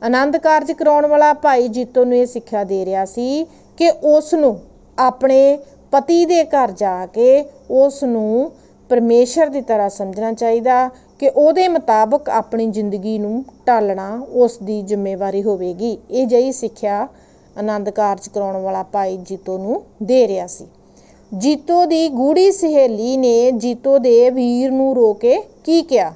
ਆਨੰਦ ਕਾਰਜ ਕਰਾਉਣ ਵਾਲਾ ਭਾਈ ਜੀਤੋ ਨੂੰ ਇਹ ਸਿੱਖਿਆ ਦੇ ਰਿਹਾ ਸੀ ਕਿ ਉਸ ਨੂੰ ਆਪਣੇ ਪਤੀ ਦੇ ਘਰ ਜਾ ਕੇ ਉਸ ਨੂੰ ਪਰਮੇਸ਼ਰ ਦੀ ਤਰ੍ਹਾਂ ਸਮਝਣਾ ਚਾਹੀਦਾ, ਕਿ ਉਹਦੇ ਮੁਤਾਬਕ ਆਪਣੀ ਜ਼ਿੰਦਗੀ ਨੂੰ ਢਾਲਣਾ ਉਸ ਦੀ ਜ਼ਿੰਮੇਵਾਰੀ ਹੋਵੇਗੀ। ਇਹ ਜਿਹੀ ਸਿੱਖਿਆ ਆਨੰਦ ਕਾਰਜ ਕਰਾਉਣ ਵਾਲਾ ਭਾਈ ਜੀਤੋ ਨੂੰ ਦੇ ਰਿਹਾ ਸੀ। ਜੀਤੋ ਦੀ ਗੂੜੀ ਸਹੇਲੀ ਨੇ ਜੀਤੋ ਦੇ ਵੀਰ ਨੂੰ ਰੋਕ ਕੇ ਕੀ ਕਿਹਾ?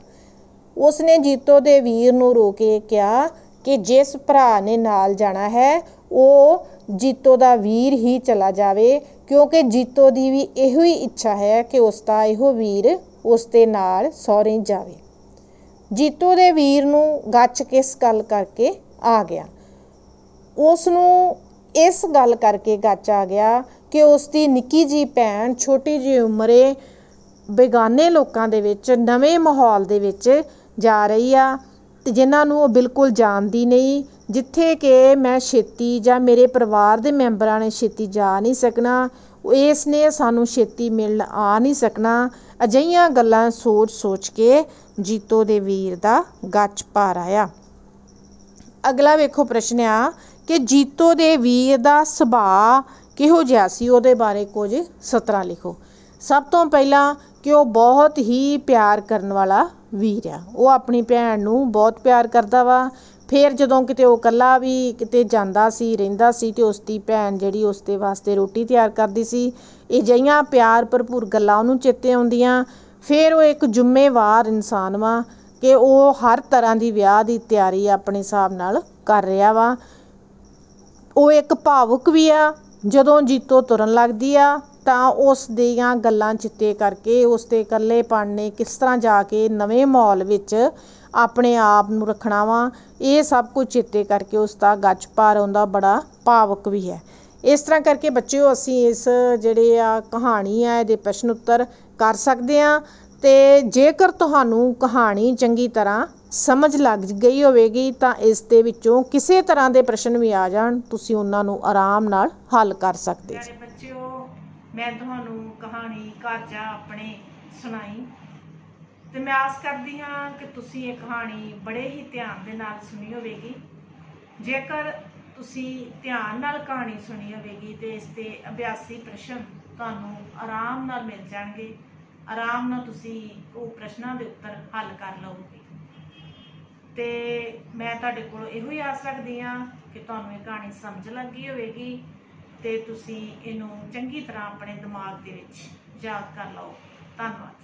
ਉਸਨੇ ਜੀਤੋ ਦੇ ਵੀਰ ਨੂੰ ਰੋਕ ਕੇ ਕਿਹਾ ਕਿ ਜਿਸ ਭਰਾ ਨੇ ਨਾਲ ਜਾਣਾ ਹੈ ਉਹ ਜੀਤੋ ਦਾ ਵੀਰ ਹੀ ਚਲਾ ਜਾਵੇ, ਕਿਉਂਕਿ ਜੀਤੋ ਦੀ ਵੀ ਇਹੋ ਹੀ ਇੱਛਾ ਹੈ ਕਿ ਉਸ ਦਾ ਇਹੋ ਵੀਰ ਉਸ ਦੇ ਨਾਲ ਸਹੁਰੇ ਜਾਵੇ। ਜੀਤੋ ਦੇ ਵੀਰ ਨੂੰ ਗੱਚ ਕਿਸ ਗੱਲ ਕਰਕੇ ਆ ਗਿਆ? ਉਸ ਨੂੰ ਇਸ ਗੱਲ ਕਰਕੇ ਗੱਚ ਆ ਗਿਆ ਕਿ ਉਸ ਦੀ ਨਿੱਕੀ ਜਿਹੀ ਭੈਣ ਛੋਟੀ ਜਿਹੀ ਉਮਰੇ ਬੇਗਾਨੇ ਲੋਕਾਂ ਦੇ ਵਿੱਚ, ਨਵੇਂ ਮਾਹੌਲ ਦੇ ਵਿੱਚ ਜਾ ਰਹੀ ਆ, ਅਤੇ ਜਿਨ੍ਹਾਂ ਨੂੰ ਉਹ ਬਿਲਕੁਲ ਜਾਣਦੀ ਨਹੀਂ, ਜਿੱਥੇ ਕਿ ਮੈਂ ਛੇਤੀ ਜਾਂ ਮੇਰੇ ਪਰਿਵਾਰ ਦੇ ਮੈਂਬਰਾਂ ਨੇ ਛੇਤੀ ਜਾ ਨਹੀਂ ਸਕਣਾ, ਇਸ ਨੇ ਸਾਨੂੰ ਛੇਤੀ ਮਿਲਣ ਆ ਨਹੀਂ ਸਕਣਾ। ਅਜਿਹੀਆਂ ਗੱਲਾਂ ਸੋਚ ਕੇ ਜੀਤੋ ਦੇ ਵੀਰ ਦਾ ਗੱਚ ਭਾਰ ਆਇਆ। ਅਗਲਾ ਵੇਖੋ ਪ੍ਰਸ਼ਨ ਆ ਕਿ ਜੀਤੋ ਦੇ ਵੀਰ ਦਾ ਸੁਭਾਅ ਕਿਹੋ ਜਿਹਾ ਸੀ? ਉਹਦੇ ਬਾਰੇ ਕੁਝ ਸਤਰਾਂ ਲਿਖੋ। ਸਭ ਤੋਂ ਪਹਿਲਾਂ ਕਿ ਉਹ ਬਹੁਤ ਹੀ ਪਿਆਰ ਕਰਨ ਵਾਲਾ ਵੀਰ ਆ, ਉਹ ਆਪਣੀ ਭੈਣ ਨੂੰ ਬਹੁਤ ਪਿਆਰ ਕਰਦਾ ਵਾ। ਫਿਰ ਜਦੋਂ ਕਿਤੇ ਉਹ ਇਕੱਲਾ ਵੀ ਕਿਤੇ ਜਾਂਦਾ ਸੀ, ਰਹਿੰਦਾ ਸੀ, ਅਤੇ ਉਸ ਦੀ ਭੈਣ ਜਿਹੜੀ ਉਸ ਦੇ ਵਾਸਤੇ ਰੋਟੀ ਤਿਆਰ ਕਰਦੀ ਸੀ। ਇਹ ਜਿਹੀਆਂ ਪਿਆਰ ਭਰਪੂਰ ਗੱਲਾਂ ਉਹਨੂੰ ਚੇਤੇ ਆਉਂਦੀਆਂ। ਫਿਰ ਉਹ ਇੱਕ ਜ਼ਿੰਮੇਵਾਰ ਇਨਸਾਨ ਵਾ ਕਿ ਉਹ ਹਰ ਤਰ੍ਹਾਂ ਦੀ ਵਿਆਹ ਦੀ ਤਿਆਰੀ ਆਪਣੇ ਹਿਸਾਬ ਨਾਲ ਕਰ ਰਿਹਾ ਵਾ। ਉਹ ਇੱਕ ਭਾਵੁਕ ਵੀ ਆ। ਜਦੋਂ ਜੀਤੋ ਤੁਰਨ ਲੱਗਦੀ ਆ ਤਾਂ ਉਸ ਦੀਆਂ ਗੱਲਾਂ ਚਿੱਤੇ ਕਰਕੇ ਉਸ ਦੇ ਇਕੱਲੇਪਣ ਨੇ ਕਿਸ ਤਰ੍ਹਾਂ ਜਾ ਕੇ ਨਵੇਂ ਮਾਹੌਲ ਵਿੱਚ ਆਪਣੇ ਆਪ ਨੂੰ ਰੱਖਣਾ ਵਾ, ਇਹ ਸਭ ਕੁਝ ਚੇਤੇ ਕਰਕੇ ਉਸ ਦਾ ਗੱਚ ਭਾਰ ਆਉਂਦਾ, ਬੜਾ ਭਾਵੁਕ ਵੀ ਹੈ। ਇਸ ਤਰ੍ਹਾਂ ਕਰਕੇ ਬੱਚਿਓ ਅਸੀਂ ਇਸ ਜਿਹੜੇ ਆ ਕਹਾਣੀ ਆ ਇਹਦੇ ਪ੍ਰਸ਼ਨ ਉੱਤਰ ਕਰ ਸਕਦੇ ਹਾਂ। ਅਤੇ ਜੇਕਰ ਤੁਹਾਨੂੰ ਕਹਾਣੀ ਚੰਗੀ ਤਰ੍ਹਾਂ ਸਮਝ ਲੱਗ ਗਈ ਹੋਵੇਗੀ ਤਾਂ ਇਸ ਦੇ ਵਿੱਚੋਂ ਕਿਸੇ ਤਰ੍ਹਾਂ ਦੇ ਪ੍ਰਸ਼ਨ ਵੀ ਆ ਜਾਣ, ਤੁਸੀਂ ਉਹਨਾਂ ਨੂੰ ਆਰਾਮ ਨਾਲ ਹੱਲ ਕਰ ਸਕਦੇ ਜੀ। ਬੱਚਿਓ, ਮੈਂ ਤੁਹਾਨੂੰ ਕਹਾਣੀ ਘਰ ਜਾ ਆਪਣੇ ਸੁਣਾਈ, ਅਤੇ ਮੈਂ ਆਸ ਕਰਦੀ ਹਾਂ ਕਿ ਤੁਸੀਂ ਇਹ ਕਹਾਣੀ ਬੜੇ ਹੀ ਧਿਆਨ ਦੇ ਨਾਲ ਸੁਣੀ ਹੋਵੇਗੀ। ਜੇਕਰ ਤੁਸੀਂ ਧਿਆਨ ਨਾਲ ਕਹਾਣੀ ਸੁਣੀ ਹੋਵੇਗੀ ਤੇ ਇਸ ਦੇ ਅਭਿਆਸੀ ਪ੍ਰਸ਼ਨ ਤੁਹਾਨੂੰ ਆਰਾਮ ਨਾਲ ਮਿਲ ਜਾਣਗੇ। ਆਰਾਮ ਨਾਲ ਤੁਸੀਂ ਉਹ ਪ੍ਰਸ਼ਨਾਂ ਦੇ ਉੱਤਰ ਹੱਲ ਕਰ ਲਓਗੇ। ਤੇ ਮੈਂ ਤੁਹਾਡੇ ਕੋਲ ਇਹੋ ਹੀ ਆਸ ਰੱਖਦੀ ਹਾਂ ਕਿ ਤੁਹਾਨੂੰ ਇਹ ਕਹਾਣੀ ਸਮਝ ਲੱਗੀ ਹੋਵੇਗੀ ਤੇ ਤੁਸੀਂ ਇਹਨੂੰ ਚੰਗੀ ਤਰ੍ਹਾਂ ਆਪਣੇ ਦਿਮਾਗ ਦੇ ਵਿੱਚ ਯਾਦ ਕਰ ਲਓ। ਧੰਨਵਾਦ।